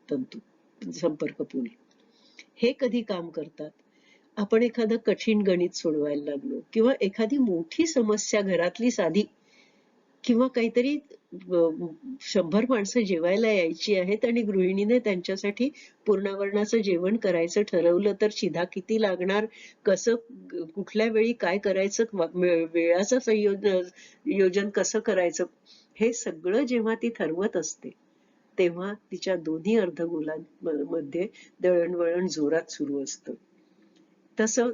तंतू, संपर्क पूल, हे कधी काम करतात? आपण एखादं कठीण गणित सोडवायला लागलो किंवा एखादी मोठी समस्या घरातली साधी किंवा काहीतरी 100 माणसं जेवायला यायची आहेत आणि गृहिणीने त्यांच्यासाठी पूर्णावरणाचं जेवण करायचं ठरवलं तर शिधा किती लागणार, कसं कुठल्या वेळी काय करायचं, वेळाचं योजन कसं करायचं, हे सगळं जेव्हा ती ठरवत असते तेव्हा तिच्या दोन्ही अर्धगोलांमध्ये दळणवळण जोरात सुरू असतं. तसं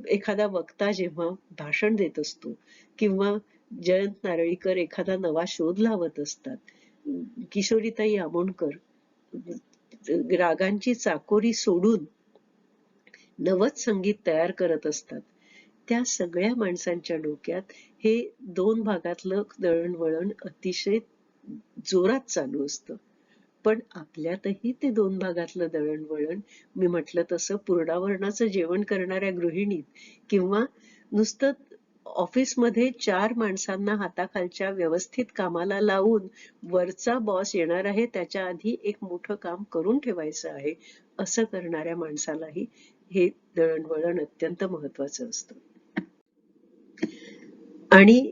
एखादा वक्ता जेव्हा भाषण देत असतो किंवा जयंत नारळीकर एखादा नवा शोध लावत असतात, किशोरीताई आमोणकर रागांची चाकोरी सोडून नवच संगीत तयार करत असतात, त्या सगळ्या माणसांच्या डोक्यात हे 2 भागातलं दळणवळण अतिशय जोरात चालू असतं. पण आपल्यातही ते 2 भागातलं दळणवळण, मी म्हटलं तसं पूर्णावरणाचं जेवण करणाऱ्या गृहिणीत किंवा नुसतं ऑफिसमध्ये 4 माणसांना हाताखालच्या व्यवस्थित कामाला लावून वरचा बॉस येणार आहे त्याच्या आधी एक मोठं काम करून ठेवायचं आहे, असं करणाऱ्या माणसालाही हे दळणवळण अत्यंत महत्वाचं असतं. आणि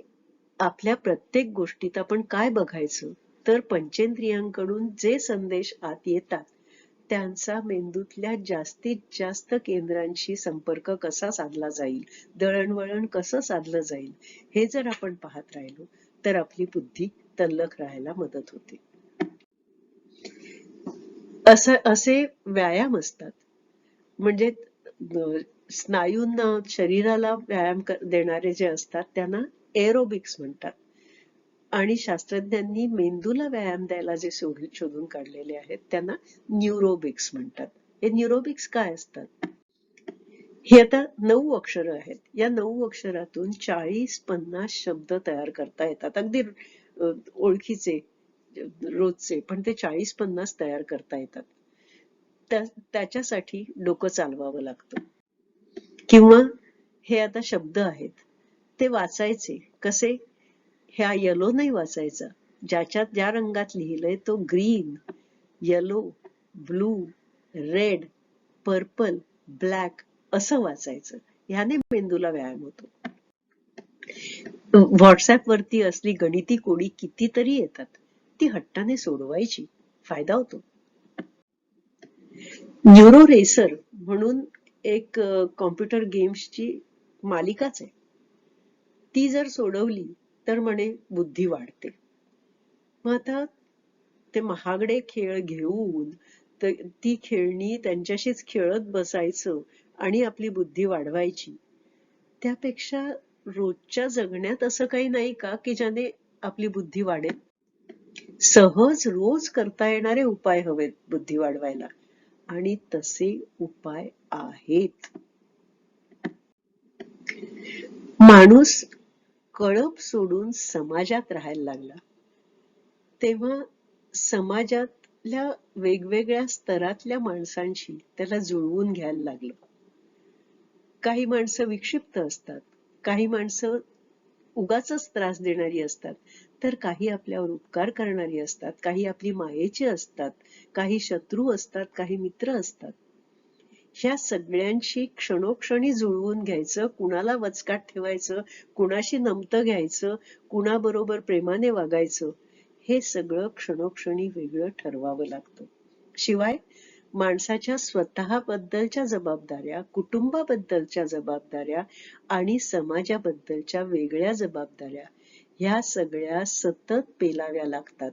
आपल्या प्रत्येक गोष्टीत आपण काय बघायचं तर पंचेंद्रियांकडून जे संदेश आत येतात त्यांचा मेंदूतल्या जास्तीत जास्त केंद्रांशी संपर्क कसा साधला जाईल, दळणवळण कसं साधलं जाईल, हे जर आपण पाहत राहिलो तर आपली बुद्धी तल्लख राहायला मदत होते. असे व्यायाम असतात म्हणजे स्नायूंना शरीराला व्यायाम देणारे जे असतात त्यांना एरोबिक्स म्हणतात. आणि शास्त्रज्ञांनी मेंदूला व्यायाम द्यायला जे शोधून काढलेले आहेत त्यांना न्यूरोबिक्स म्हणतात. हे न्यूरोबिक्स काय असतात? हे आता 9 अक्षरं आहेत. या 9 अक्षरातून 40-50 शब्द तयार करता येतात. अगदी ओळखीचे रोजचे, पण ते 40-50 तयार करता येतात. त्याच्यासाठी डोकं चालवावं लागतं. किंवा हे आता शब्द आहेत ते वाचायचे कसे? ह्या येलो नाही वाचायचा, ज्याच्यात ज्या रंगात लिहिलंय तो green, yellow, blue, red, purple, black असं वाचायचं. ह्याने मेंदूला व्यायाम होतो. व्हॉट्सअप वरती असली गणिती कोडी कितीतरी येतात, ती हट्टाने सोडवायची, फायदा होतो. न्यूरो रेसर म्हणून एक कॉम्प्युटर गेम्सची मालिकाच आहे. ती जर सोडवली तर म्हणे बुद्धी वाढते. मग आता ते महागडे खेळ घेऊन ती खेळणी त्यांच्याशीच खेळत बसायचं आणि आपली बुद्धी वाढवायची, त्यापेक्षा रोजच्या जगण्यात असं काही नाही का की ज्याने आपली बुद्धी वाढेल? सहज रोज करता येणारे उपाय हवेत बुद्धी वाढवायला, आणि तसे उपाय आहेत. माणूस कळप सोडून समाजात राहायला लागला तेव्हा समाजातल्या वेगवेगळ्या स्तरातल्या माणसांशी त्याला जुळवून घ्यायला लागलं. काही माणसं विक्षिप्त असतात, काही माणसं उगाचच त्रास देणारी असतात, तर काही आपल्यावर उपकार करणारी असतात, काही आपली मायेची असतात, काही शत्रू असतात, काही मित्र असतात. ह्या सगळ्यांशी क्षणोक्षणी जुळवून घ्यायचं, कुणाला वचकात ठेवायचं, कुणाशी नमतं घ्यायचं, कुणाबरोबर प्रेमाने वागायचं, हे सगळं क्षणोक्षणी वेगळं ठरवावं लागतं. शिवाय माणसाच्या स्वतःबद्दलच्या जबाबदाऱ्या, कुटुंबाबद्दलच्या जबाबदाऱ्या आणि समाजाबद्दलच्या वेगळ्या जबाबदाऱ्या ह्या सगळ्या सतत पेलाव्या लागतात.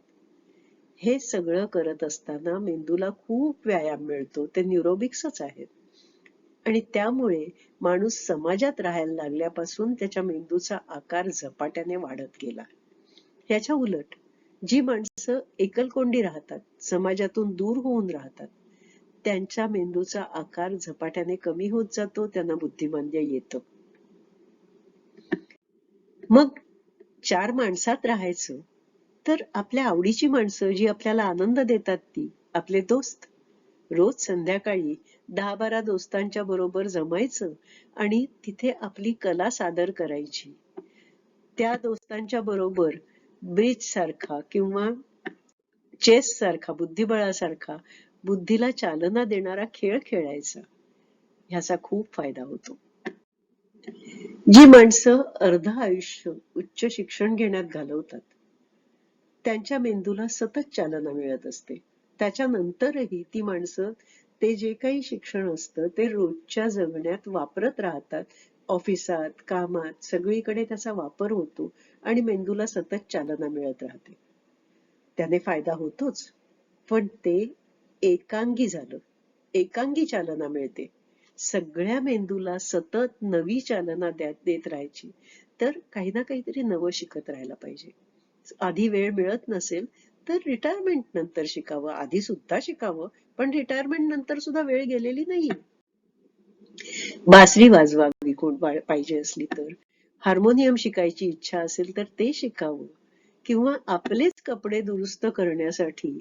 हे सगळं करत असताना मेंदूला खूप व्यायाम मिळतो, ते न्यूरोबिक्सच आहेत. आणि त्यामुळे माणूस समाजात राहायला लागल्यापासून त्याच्या मेंदूचा आकार झपाट्याने वाढत गेला. ह्याच्या उलट जी माणसं एकलकोंडी राहतात, समाजातून दूर होऊन राहतात, त्यांच्या मेंदूचा आकार झपाट्याने कमी होत जातो, त्यांना बुद्धिमांद्य येतं. मग 4 माणसात राहायचं तर आपल्या आवडीची माणसं जी आपल्याला आनंद देतात ती आपले दोस्त. रोज संध्याकाळी 10-12 दोस्तांच्या बरोबर जमायचं आणि तिथे आपली कला सादर करायची. त्या दोस्तांच्या बरोबर ब्रिज सारखा किंवा चेस सारखा, बुद्धिबळासारखा बुद्धीला चालना देणारा खेळ खेळायचा. ह्याचा खूप फायदा होतो. जी माणसं अर्ध आयुष्य उच्च शिक्षण घेण्यात घालवतात त्यांच्या मेंदूला सतत चालना मिळत असते. त्याच्यानंतरही ती माणसं ते जे काही शिक्षण असतं ते रोजच्या जगण्यात वापरत राहतात. ऑफिसात, कामात सगळीकडे त्याचा वापर होतो आणि मेंदूला सतत चालना मिळत राहते. त्याने फायदा होतोच, पण ते एकांगी झालं. एकांगी चालना मिळते. सगळ्या मेंदूला सतत नवी चालना देत राहायची तर काही ना काहीतरी नवं शिकत राहायला पाहिजे. आधी वेळ मिळत नसेल तर रिटायरमेंट नंतर शिकावं, आधी सुद्धा शिकावं, पण रिटायरमेंट नंतर सुद्धा वेळ गेलेली नाहीये. बासरी वाजवावी कोण पाहिजे असली तर, हार्मोनियम शिकायची इच्छा असेल तर ते शिकावं, किंवा आपलेच कपडे दुरुस्त करण्यासाठी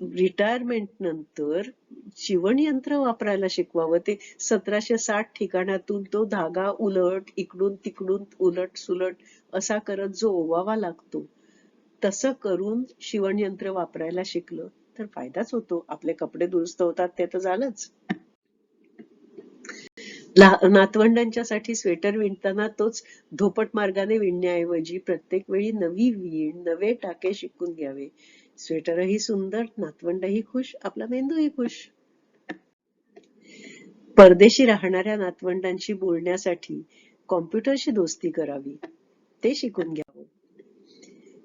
रिटायरमेंट नंतर शिवणयंत्र वापरायला शिकवावं. ते 1760 ठिकाणातून तो धागा उलट इकडून तिकडून उलट सुलट असा करत जो ओवावा लागतो तसं करून शिवणयंत्र वापरायला शिकलं तर फायदाच होतो. आपले कपडे दुरुस्त होतात ते तर झालंच. नातवंडांच्यासाठी स्वेटर विणताना तोच धोपट मार्गाने विणण्याऐवजी प्रत्येक वेळी नवी वीण, नवे टाके शिकून घ्यावे. स्वेटरही सुंदर, नातवंडही खुश, आपला मेंदूही खुश. परदेशी राहणाऱ्या नातवंडांशी बोलण्यासाठी कॉम्प्युटरशी दोस्ती करावी. ते शिकून घ्यावं.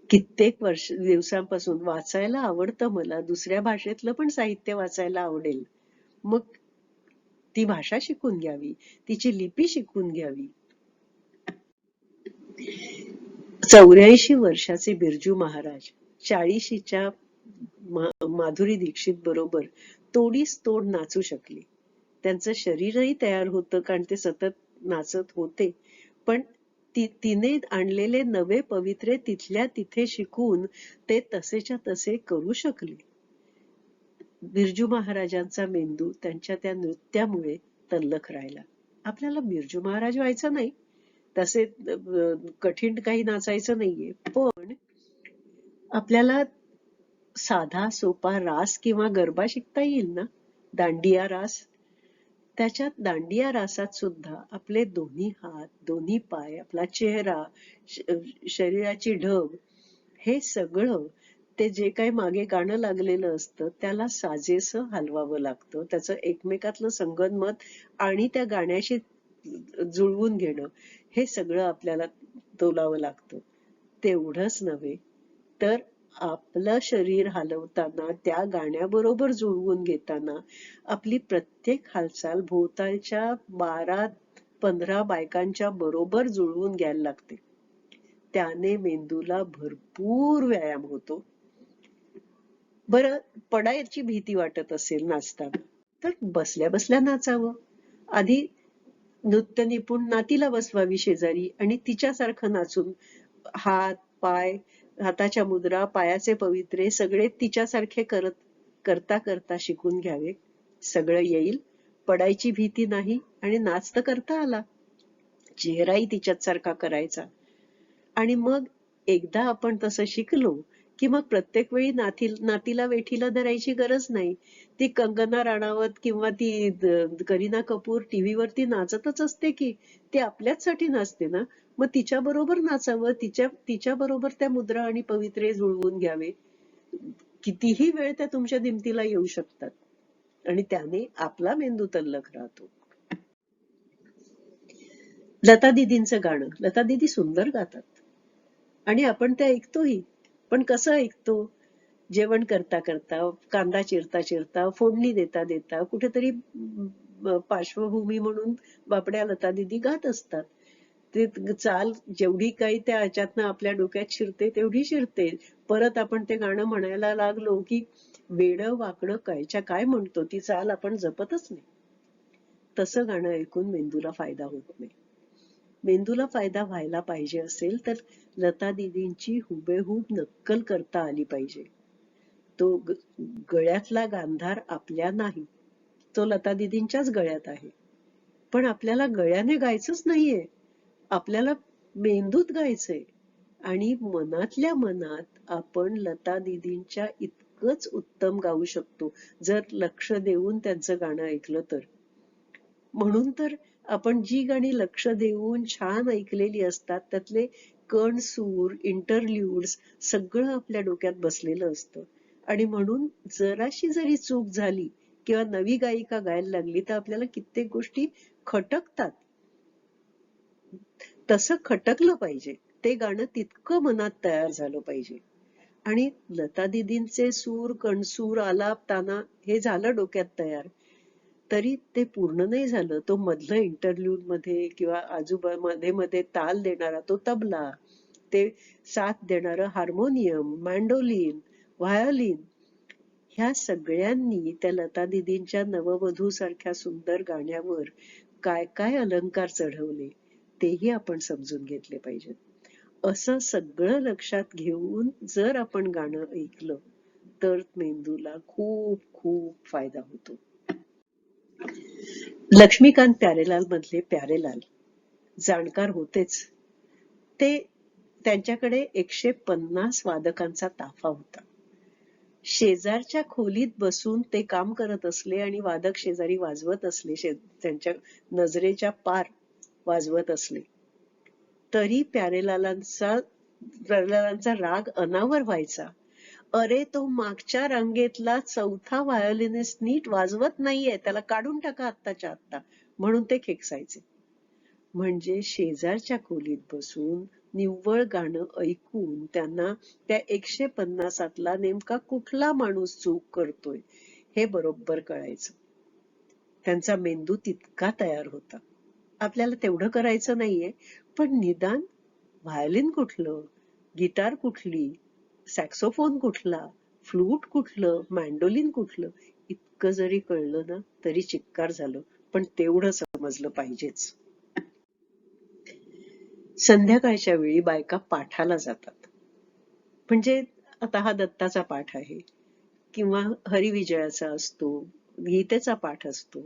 कित्येक दिवसांपासून वाचायला आवडतं मला, दुसऱ्या भाषेतलं पण साहित्य वाचायला आवडेल. मग ती भाषा शिकून घ्यावी, तिची लिपी शिकून घ्यावी. 84 वर्षाचे बिरजू महाराज 40च्या माधुरी दीक्षित बरोबर तोडीस तोड नाचू शकले. त्यांचं शरीरही तयार होतं कारण ते सतत नाचत होते, पण तिने आणलेले नवे पवित्रे तिथल्या तिथे शिकून ते तसेच्या तसे करू शकले. बिरजू महाराजांचा मेंदू त्यांच्या त्या नृत्यामुळे तल्लख राहिला. आपल्याला बिरजू महाराज व्हायचं नाही, तसे कठीण काही नाचायचं नाहीये, पण आपल्याला साधा सोपा रास किंवा गरबा शिकता येईल ना, दांडिया रास. त्याच्यात दांडिया रासात सुद्धा आपले दोन्ही हात, दोन्ही पाय, आपला चेहरा, शरीराची ढब, हे सगळं ते जे काही मागे गाणं लागलेलं असतं त्याला साजेसं हलवावं लागतं. त्याचं एकमेकातलं संगनमत आणि त्या गाण्याशी जुळवून घेणं हे सगळं आपल्याला तोलावं लागतं. तेवढंच नव्हे तर आपलं शरीर हलवताना, त्या गाण्याबरोबर जुळवून घेताना आपली प्रत्येक हालचाल भोवतालच्या 12-15 बायकांच्या बरोबर जुळवून घ्यायला लागते. त्याने मेंदूला भरपूर व्यायाम होतो. बरं, पडायची भीती वाटत असेल नाचताना, तर बसल्या बसल्या नाचावं. आधी नृत्य निपुण नातीला बसवावी शेजारी आणि तिच्यासारखं नाचून हात, पाय, हाताच्या मुद्रा, पायाचे पवित्रे सगळे तिच्यासारखे करता करता शिकून घ्यावे. सगळं येईल, पडायची भीती नाही आणि नाच तर करता आला. चेहराही तिच्याच सारखा करायचा. आणि मग एकदा आपण तसं शिकलो की मग प्रत्येक वेळी नातीला वेठीला धरायची गरज नाही. ती कंगना राणावत किंवा ती करीना कपूर टीव्हीवरती नाचतच असते की, ती आपल्याचसाठी नाचते ना, मग तिच्या बरोबर नाचावं, तिच्या बरोबर त्या मुद्रा आणि पवित्रे जुळवून घ्यावे. कितीही वेळ त्या तुमच्या दिमतीला येऊ शकतात आणि त्याने आपला मेंदू तल्लख राहतो. लता दीदींचं गाणं, लता दीदी सुंदर गातात आणि आपण ते ऐकतोही, पण कसं ऐकतो? जेवण करता करता, कांदा चिरता चिरता, फोडणी देता देता, कुठेतरी पार्श्वभूमी म्हणून बापड्या लता दीदी गात असतात. ते चाल जेवढी काही त्या ह्याच्यातनं आपल्या डोक्यात शिरते तेवढी शिरते. परत आपण ते गाणं म्हणायला लागलो की वेडं वाकडं कायच्या काय म्हणतो, ती चाल आपण जपतच नाही. तसं गाणं ऐकून मेंदूला फायदा होत नाही. मेंदूला फायदा व्हायला पाहिजे असेल तर लता दीदींची हुबेहूब नक्कल करता आली पाहिजे. तो गळ्यातला गांधार आपल्या नाही, तो लता दीदींच्याच गळ्यात आहे. पण आपल्याला गळ्याने गायचंच नाहीये, आपल्याला मेंदूत गायचंय. आणि मनातल्या मनात आपण लता दीदींच्या इतकंच उत्तम गाऊ शकतो जर लक्ष देऊन त्यांचं गाणं ऐकलं तर. म्हणून तर आपण जी गाणी लक्ष देऊन छान ऐकलेली असतात त्यातले कण, सूर, इंटरल्यूड्स सगळं आपल्या डोक्यात बसलेलं असतं. आणि म्हणून जराशी जरी चूक झाली किंवा नवी गायिका गायला लागली तर आपल्याला कित्येक गोष्टी खटकतात. तसं खटकलं पाहिजे, ते गाणं तितकं मनात तयार झालं पाहिजे. आणि लता दीदींचे सूर, कणसूर, आलाप, ताना हे झालं डोक्यात तयार, तरी ते पूर्ण नाही झालं. तो मधलं इंटरल्यूड मध्ये किंवा मध्ये मध्ये ताल देणारा तो तबला, ते साथ देणारं हार्मोनियम, मँडोलिन, व्हायोलिन, ह्या सगळ्यांनी त्या लता दीदींच्या नववधू सारख्या सुंदर गाण्यावर काय काय अलंकार चढवले तेही आपण समजून घेतले पाहिजेत. असं सगळं लक्षात घेऊन जर आपण गाणं ऐकलं तर मेंदूला खूप खूप फायदा होतो. लक्ष्मीकांत प्यारेलाल मधले प्यारेलाल जाणकार होतेच. ते त्यांच्याकडे 150 वादकांचा ताफा होता. शेजारच्या खोलीत बसून ते काम करत असले आणि वादक शेजारी वाजवत असले, त्यांच्या नजरेच्या पार वाजवत असले, तरी प्यारेलालांचा राग अनावर व्हायचा. अरे, तो मागच्या रांगेतला चौथा व्हायोलिनिस्ट नीट वाजवत नाहीये, त्याला काढून टाका आत्ताच्या आत्ता, म्हणून ते खेकसायचे. म्हणजे शेजारच्या खोलीत बसून निव्वळ गाणं ऐकून त्यांना त्या 150तला नेमका कुठला माणूस चूक करतोय हे बरोबर कळायचं. त्यांचा मेंदू तितका तयार होता. आपल्याला तेवढं करायचं नाहीये, पण निदान व्हायोलिन कुठलं, गिटार कुठली, सॅक्सोफोन कुठला, फ्लूट कुठलं, मॅन्डोलिन कुठलं, इतकं जरी कळलं ना तरी चिक्कार झालं, पण तेवढं समजलं पाहिजेच. संध्याकाळच्या वेळी बायका पाठाला जातात. म्हणजे आता हा दत्ताचा पाठ आहे किंवा हरिविजयाचा असतो, गीतेचा पाठ असतो.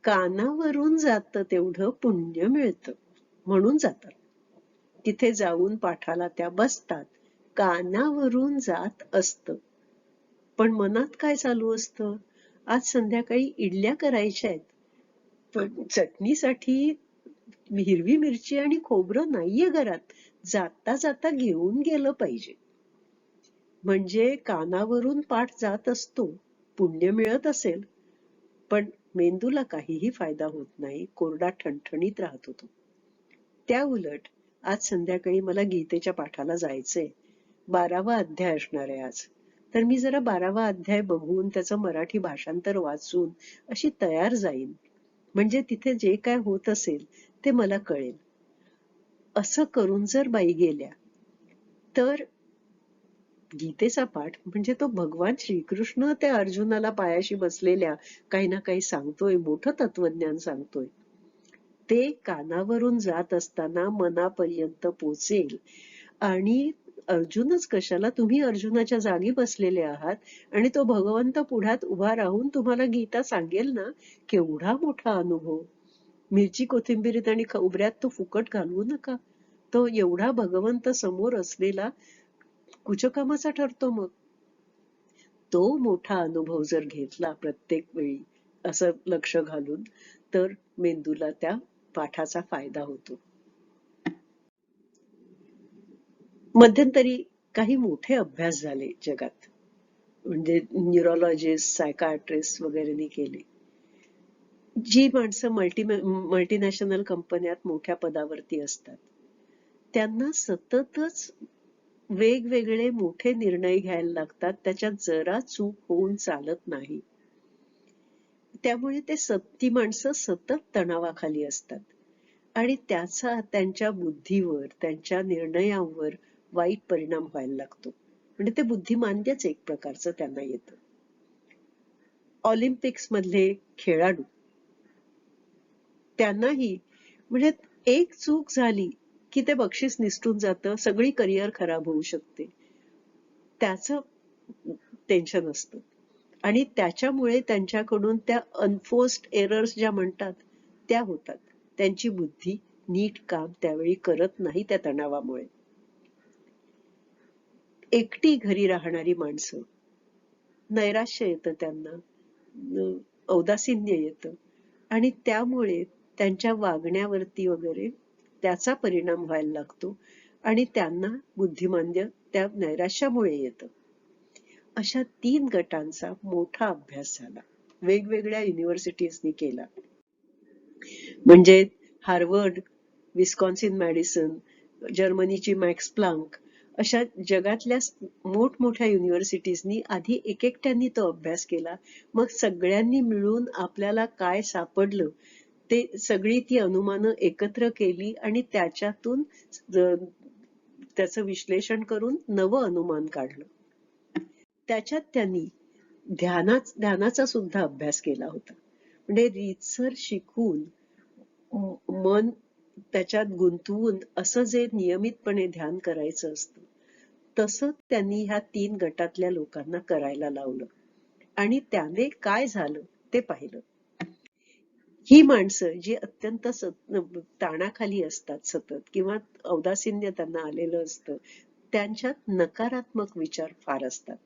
कानावरून जातं तेवढं पुण्य मिळतं म्हणून जातात. तिथे जाऊन पाठाला त्या बसतात. कानावरून जात असतं, पण मनात काय चालू असतं? आज संध्याकाळी इडल्या करायच्या आहेत, पण चटणीसाठी हिरवी मिरची आणि खोबरं नाहीये घरात, जाता जाता घेऊन गेलं पाहिजे. म्हणजे कानावरून पाठ जात असतो, पुण्य मिळत असेल, पण मेंदूला काहीही फायदा होत नाही, कोरडा ठणठणीत राहत होतो. त्या उलट आज संध्याकाळी मला गीतेच्या पाठाला जायचंय, 12वा अध्याय असणार आहे आज, तर मी जरा 12वा अध्याय बघून त्याचं मराठी भाषांतर वाचून अशी तयार जाईन, म्हणजे तिथे जे काय होत असेल ते मला कळेल. असं करून जर बाई गेल्या तर गीतेचा पाठ म्हणजे तो भगवान श्रीकृष्ण त्या अर्जुनाला पायाशी बसलेल्या काही ना काही सांगतोय, मोठं तत्वज्ञान सांगतोय, ते कानावरून जात असताना मनापर्यंत पोचेल. आणि अर्जुनच कशाला, तुम्ही अर्जुनाच्या जागी बसलेले आहात आणि तो भगवंत पुढ्यात उभा राहून तुम्हाला गीता सांगेल ना, केवढा मोठा अनुभव. मिरची कोथिंबीरीत आणि खोबऱ्यात तो फुकट घालवू नका. तो एवढा भगवंत समोर असलेला कुचकामाचा ठरतो. मग तो मोठा अनुभव जर घेतला प्रत्येक वेळी असं लक्ष घालून, तर मेंदूला त्या पाठाचा फायदा होतो. मध्यंतरी काही मोठे अभ्यास झाले जगात, म्हणजे न्यूरोलॉजिस्ट, सायकायट्रिस्ट वगैरेनी केले. जी माणसं मल्टीनॅशनल कंपन्यात मोठ्या पदावरती असतात, त्यांना सततच वेगवेगळे मोठे निर्णय घ्यायला लागतात, त्याच्यात जरा चूक होऊन चालत नाही. त्यामुळे ती माणसं सतत तणावाखाली असतात आणि त्याचा त्यांच्या बुद्धीवर, त्यांच्या निर्णयांवर वाईट परिणाम व्हायला लागतो. म्हणजे ते बुद्धिमांद्यच एक प्रकारचं त्यांना येतं. ऑलिम्पिक्स मधले खेळाडू, त्यांनाही म्हणजे एक चूक झाली की ते बक्षीस निसटून जातं, सगळी करिअर खराब होऊ शकते, त्याचं टेन्शन असतं. आणि त्याच्यामुळे त्यांच्याकडून त्या अनफोर्स्ड एरर्स ज्या म्हणतात त्या होतात. त्यांची बुद्धी नीट काम त्यावेळी करत नाही त्या तणावामुळे. एकटी घरी राहणारी माणसं, नैराश्य येतं त्यांना, औदासिन्य येतं आणि त्यामुळे त्यांच्या वागण्यावरती वगैरे त्याचा परिणाम व्हायला लागतो आणि त्यांना बुद्धिमांद्य त्या नैराश्यामुळे येतं. अशा 3 गटांचा मोठा अभ्यास झाला, वेगवेगळ्या युनिव्हर्सिटीजनी केला. म्हणजे हार्वर्ड, विस्कॉन्सिन मॅडिसन, जर्मनीची मॅक्स प्लांक, अशा जगातल्या मोठमोठ्या युनिव्हर्सिटीजनी आधी एकट्यानी तो अभ्यास केला. मग सगळ्यांनी मिळून आपल्याला काय सापडलं ते सगळी ती अनुमानं एकत्र केली आणि त्याच्यातून त्याचं विश्लेषण करून नवं अनुमान काढलं. त्याच्यात त्यांनी ध्यानाचा सुद्धा अभ्यास केला होता. म्हणजे रीतसर शिकून मन त्याच्यात गुंतवून असं जे नियमितपणे ध्यान करायचं असतं, तसं त्यांनी ह्या 3 गटातल्या लोकांना करायला लावलं आणि त्याने काय झालं ते पाहिलं. ही माणसं जी अत्यंत ताणाखाली असतात सतत किंवा औदासिन्य त्यांना आलेलं असतं, त्यांच्यात नकारात्मक विचार फार असतात.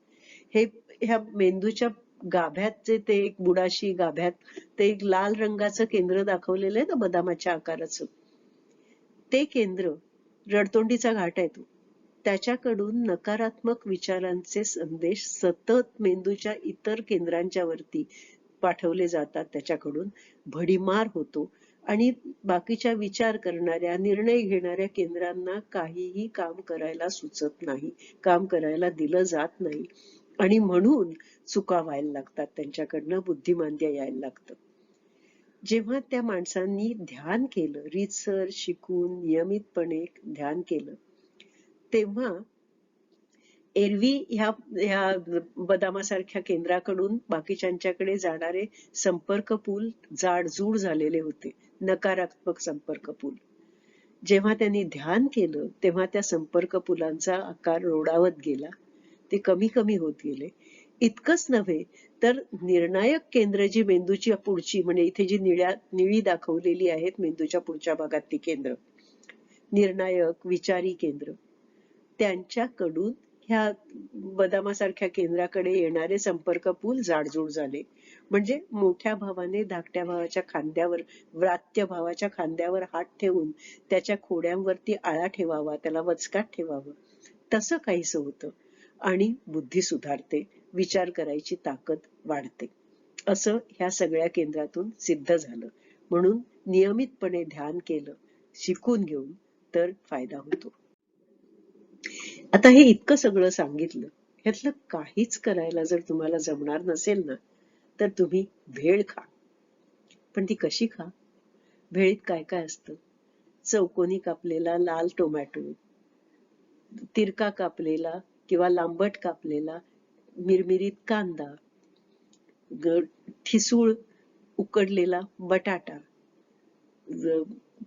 हे ह्या मेंदूच्या गाभ्यात जे ते एक बुडाशी गाभ्यात ते एक लाल रंगाचं केंद्र दाखवलेलं आहे ना बदामाच्या आकाराचं, ते केंद्र रडतोंडीचा घाट आहे तो. त्याच्याकडून नकारात्मक विचारांचे संदेश सतत मेंदूच्या इतर केंद्रांच्या वरती पाठवले जातात. त्याच्याकडून भडीमार होतो आणि बाकीच्या विचार करणाऱ्या, निर्णय घेणाऱ्या केंद्रांना काहीही काम करायला सुचत नाही, काम करायला दिलं जात नाही आणि म्हणून चुका व्हायला लागतात, त्यांच्याकडनं बुद्धिमांद्य यायला लागतं. जेव्हा त्या माणसांनी ध्यान केलं, रीतसर शिकून नियमितपणे ध्यान केलं, तेव्हा एरवी ह्या ह्या बदामासारख्या केंद्राकडून बाकीच्यांच्याकडे जाणारे संपर्क पूल जाडजूड झालेले होते, नकारात्मक संपर्क पूल. जेव्हा त्यांनी ध्यान केलं तेव्हा त्या संपर्क पुलांचा आकार रोडावत गेला, ते कमी कमी होत गेले. इतकंच नव्हे तर निर्णायक केंद्र जी मेंदूची पुढची, म्हणजे इथे जी निळी दाखवलेली आहेत मेंदूच्या पुढच्या भागात ती केंद्र, निर्णायक विचारी केंद्र, त्यांच्याकडून ह्या बदामासारख्या केंद्राकडे येणारे संपर्क पूल जाडजूड झाले. म्हणजे मोठ्या भावाने धाकट्या भावाच्या खांद्यावर, व्रात्य भावाच्या खांद्यावर हात ठेवून त्याच्या खोड्यांवरती आळा ठेवावा, त्याला वचकात ठेवावं, तसं काहीसं होतं. आणि बुद्धी सुधारते, विचार करायची ताकद वाढते, असं ह्या सगळ्या केंद्रातून सिद्ध झालं. म्हणून नियमितपणे ध्यान केलं, शिकून घेऊन, तर फायदा होतो. आता हे इतकं सगळं सांगितलं, ह्यातलं काहीच करायला जर तुम्हाला जमणार नसेल ना, तर तुम्ही भेळ खा. पण ती कशी खा? भेळीत काय काय असतं? चौकोनी कापलेला लाल टोमॅटो, तिरका कापलेला किंवा लांबट कापलेला मिरमिरीत कांदा, ठिसूळ उकडलेला बटाटा,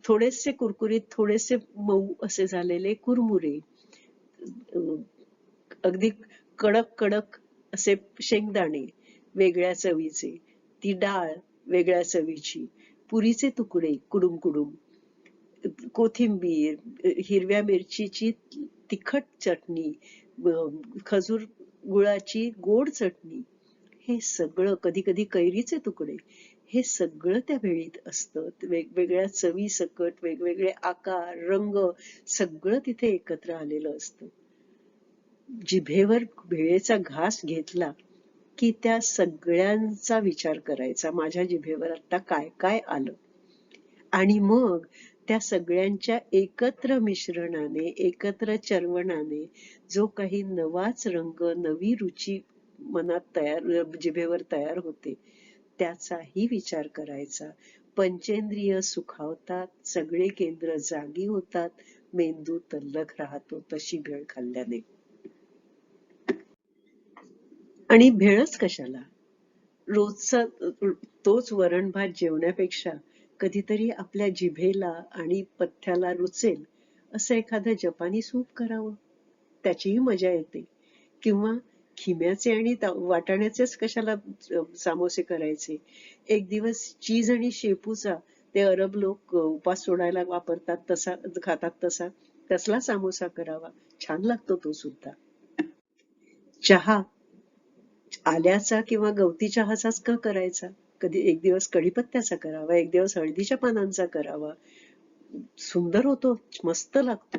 थोडेसे कुरकुरीत, थोडेसे मऊ असे झालेले कुरमुरे, अगदी कडक कडक असे शेंगदाणे वेगळ्या चवीचे, ती डाळ वेगळ्या चवीची, पुरीचे तुकडे कुडूम कुडूम, कोथिंबीर, हिरव्या मिरचीची तिखट चटणी, खजूर गुळाची गोड चटणी, हे सगळं, कधी कधी कैरीचे तुकडे, हे सगळं त्या भेळीत असतं. वेगवेगळ्या चवी सकट, वेगवेगळे आकार, रंग, सगळं तिथे एकत्र आलेलं असतं. जिभेवर भेळेचा घास घेतला की त्या सगळ्यांचा विचार करायचा, माझ्या जिभेवर आता काय काय आलं, आणि मग त्या सगळ्यांच्या एकत्र मिश्रणाने, एकत्र चर्वणाने जो काही नवाच रंग, नवी रुची मनात तयार, जिभेवर तयार होते, त्याचाही विचार करायचा. पंचेंद्रिय सुखावतात, सगळे केंद्र जागी होतात, मेंदू तल्लख राहतो तशी भेळ खाल्ल्याने. आणि भेळच कशाला, रोजचा तोच वरण भात जेवण्यापेक्षा कधीतरी आपल्या जिभेला आणि पथ्याला रुचेल असं एखादं जपानी सूप करावं, त्याचीही मजा येते. किंवा खिम्याचे आणि वाटाण्याचेच कशाला सामोसे करायचे. एक दिवस चीज आणि शेपूचा, ते अरब लोक उपास सोडायला वापरतात तसा, खातात तसा, तसला सामोसा करावा, छान लागतो तो सुद्धा. चहा आल्याचा किंवा गवती चहाचाच का करायचा, कधी एक दिवस कढीपत्त्याचा करावा, एक दिवस हळदीच्या पानांचा करावा, सुंदर होतो, मस्त लागतो.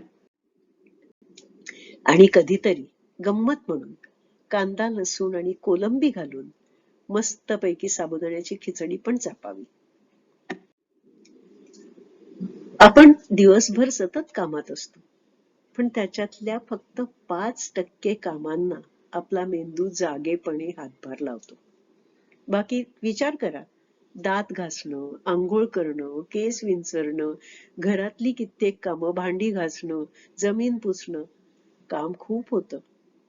आणि कधीतरी गंमत म्हणून कांदा, लसूण आणि कोलंबी घालून मस्तपैकी साबुदाण्याची खिचडी पण चापावी. आपण दिवसभर सतत कामात असतो, पण त्याच्यातल्या फक्त 5% कामांना आपला मेंदू जागेपणे हातभार लावतो. बाकी विचार करा, दात घासणं, आंघोळ करणं, केस विंचरणं, घरातली कित्येक कामं, भांडी घासणं, जमीन पुसणं, काम खूप होतं,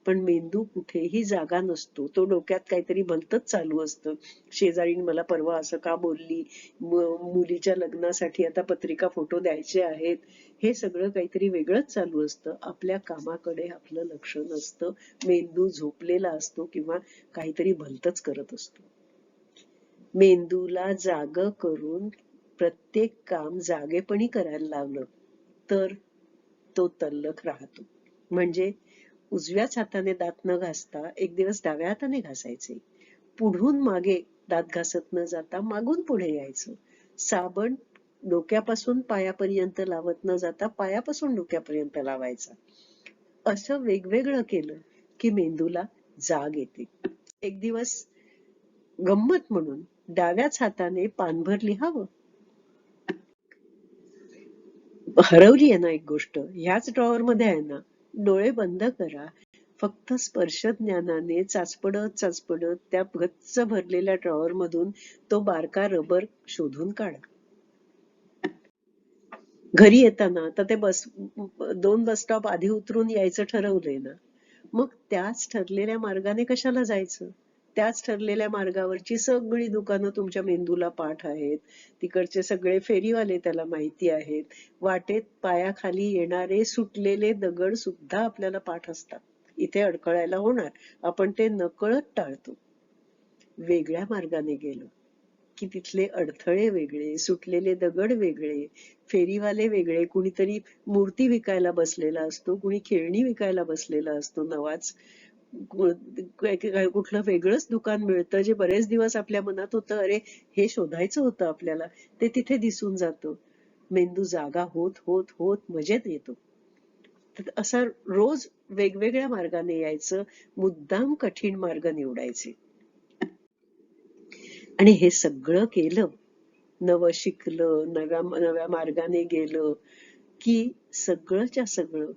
पण मेंदू कुठेही जागा नसतो. तो डोक्यात काहीतरी भलतंच चालू असतं. शेजारीण मला परवा असं का बोलली, मुलीच्या लग्नासाठी आता पत्रिका फोटो द्यायचे आहेत, हे सगळं काहीतरी वेगळंच चालू असतं. आपल्या कामाकडे आपलं लक्ष नसतं, मेंदू झोपलेला असतो किंवा काहीतरी भलतंच करत असतो. मेंदूला जाग करून प्रत्येक काम जागेपणी करायला लावलं तर तो तल्लख राहतो. म्हणजे उजव्याच हाताने दात न घासता एक दिवस डाव्या हाताने घासायचे. पुढून मागे दात घासत न जाता मागून पुढे यायचं. साबण डोक्यापासून पायापर्यंत लावत न जाता पायापासून डोक्यापर्यंत लावायचा. असं वेगवेगळं केलं की मेंदूला जाग येते. एक दिवस गंमत म्हणून डाव्याच हाताने पानभर लिहावं. हरवली आहे ना एक गोष्ट, ह्याच ड्रॉवर मध्ये आहे ना. डोळे बंद करा, फक्त स्पर्श ज्ञानाने चाचपडत चाचपडत त्या गच्च भरलेल्या ड्रॉवर मधून तो बारका रबर शोधून काढा. घरी येताना तर ते 2 बस स्टॉप आधी उतरून यायचं ठरवलंय ना, मग त्याच ठरलेल्या मार्गाने कशाला जायचं? त्याच ठरलेल्या मार्गावरची सगळी दुकानं तुमच्या मेंदूला पाठ आहेत. तिकडचे सगळे फेरीवाले त्याला माहिती आहेत. वाटेत पायाखाली येणारे सुटलेले दगड सुद्धा आपल्याला पाठ असतात. इथे अडखळायला होणार, आपण ते नकळत टाळतो. वेगळ्या मार्गाने गेलो की तिथले अडथळे वेगळे, सुटलेले दगड वेगळे, फेरीवाले वेगळे. कुणीतरी मूर्ती विकायला बसलेला असतो, कुणी खेळणी विकायला बसलेला असतो नवाच. कुठलं वेगळंच दुकान मिळतं जे बरेच दिवस आपल्या मनात होतं, अरे हे शोधायचं होतं आपल्याला, ते तिथे दिसून जातं. मेंदू जागा होत होत होत मजेत येतो. तर असं रोज वेगवेगळ्या मार्गाने यायचं, मुद्दाम कठीण मार्ग निवडायचे. आणि हे सगळं केलं, नवं शिकलं, नव्या नव्या मार्गाने गेलं की सगळंच्या सगळं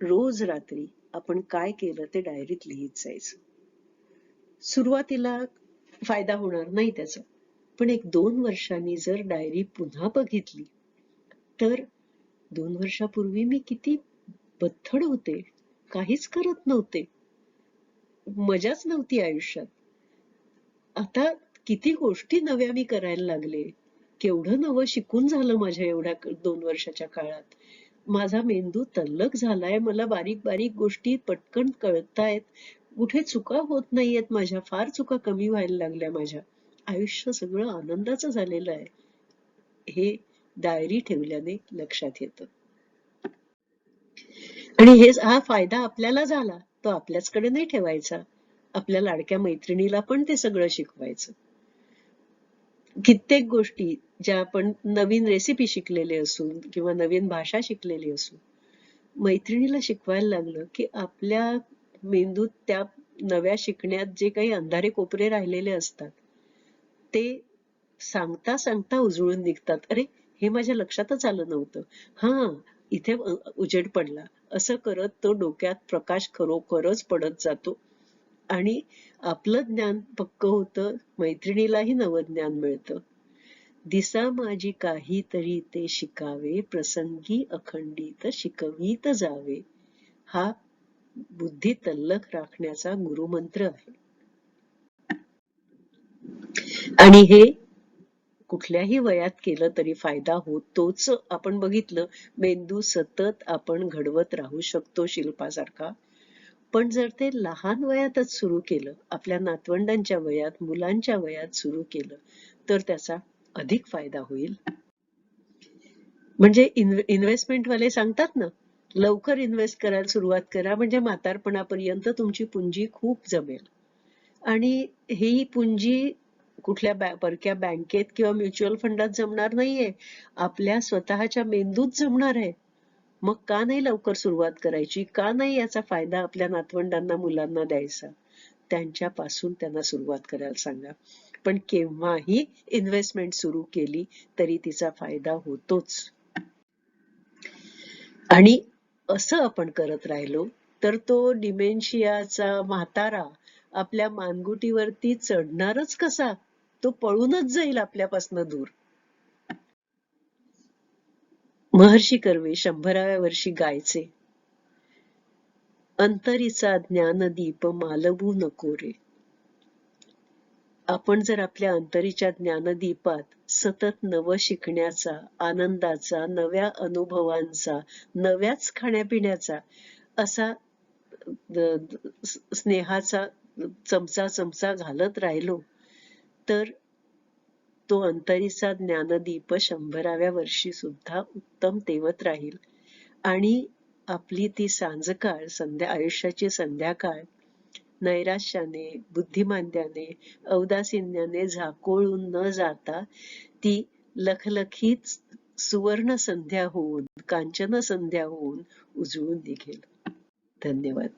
रोज रात्री आपण काय केलं ते डायरीत लिहित जायचं. सुरुवातीला फायदा होणार नाही त्याचा, पण 1-2 वर्षांनी जर डायरी पुन्हा बघितली तर 2 वर्षापूर्वी मी किती बथड होते, काहीच करत नव्हते, मजाच नव्हती आयुष्यात. आता किती गोष्टी नव्या मी करायला लागले, केवढं नवं शिकून झालं माझ्या एवढ्या 2 वर्षाच्या काळात. माझा मेंदू तल्लख झालाय, मला बारीक बारीक गोष्टी पटकन कळतायत, कुठे चुका होत नाहीयेत माझ्या, फार चुका कमी व्हायला लागल्या माझ्या. आयुष्य सगळं आनंदाचं झालेलं आहे, हे डायरी ठेवल्याने लक्षात येतं. आणि हा फायदा आपल्याला झाला तो आपल्याचकडे नाही ठेवायचा, आपल्या लाडक्या मैत्रिणीला पण ते सगळं शिकवायचं. कित्येक गोष्टी ज्या आपण नवीन रेसिपी शिकलेले असू किंवा नवीन भाषा शिकलेली असू, मैत्रिणीला शिकवायला लागलं की आपल्या मेंदूत त्या नव्या शिकण्यात जे काही अंधारे कोपरे राहिलेले असतात ते सांगता सांगता उजळून निघतात. अरे हे माझ्या लक्षातच आलं नव्हतं, हा इथे उजेड पडला. असं करत तो डोक्यात प्रकाश खरोखरच पडत जातो आणि आपलं ज्ञान पक्क होतं, मैत्रिणीलाही नवं ज्ञान मिळतं. दिसा माझी काहीतरी ते शिकावे, प्रसंगी अखंडित शिकवीत जावे, हा बुद्धी तल्लख राखण्याचा गुरुमंत्र आहे. आणि हे कुठल्याही वयात केलं तरी फायदा होतोच. आपण बघितलं, मेंदू सतत आपण घडवत राहू शकतो शिल्पासारखा. पण जर ते लहान वयातच सुरू केलं, आपल्या नातवंडांच्या वयात, मुलांच्या वयात सुरू केलं, तर त्याचा अधिक फायदा होईल. म्हणजे इन्व्हेस्टमेंटवाले सांगतात ना, लवकर इन्व्हेस्ट करायला सुरुवात करा, म्हणजे म्हातारपणापर्यंत तुमची पुंजी खूप जमेल. आणि ही पुंजी कुठल्या परक्या बँकेत किंवा म्युच्युअल फंडात जमणार नाहीये, आपल्या स्वतःच्या मेंदूत जमणार आहे. मग का नाही लवकर सुरुवात करायची, का नाही याचा फायदा आपल्या नातवंडांना, मुलांना द्यायचा? त्यांच्यापासून त्यांना सुरुवात करायला सांगा. पण केव्हाही इन्व्हेस्टमेंट सुरू केली तरी तिचा फायदा होतोच. आणि असं आपण करत राहिलो तर तो डिमेन्शियाचा म्हातारा आपल्या मानगुटीवरती चढणारच कसा? तो पळूनच जाईल आपल्यापासून दूर. महर्षी कर्वे 100व्या वर्षी गायचे, अंतरीचा ज्ञानदीप मालवू नको रे. आपण जर आपल्या अंतरीच्या ज्ञानदीपात सतत नवं शिकण्याचा, आनंदाचा, नव्या अनुभवांचा, नव्याच खाण्यापिण्याचा असा स्नेहाचा चमचा चमचा घालत राहिलो तर तो अंतरीचा ज्ञानदीप 100व्या वर्षी सुद्धा उत्तम तेवत राहील. आणि आपली ती सांजकाळ आयुष्याची संध्याकाळ नैराश्याने, बुद्धिमांद्याने, औदासिन्याने झाकोळून न जाता ती लखलखीत सुवर्ण संध्या होऊन, कांचन संध्या होऊन उजळून निघेल. धन्यवाद.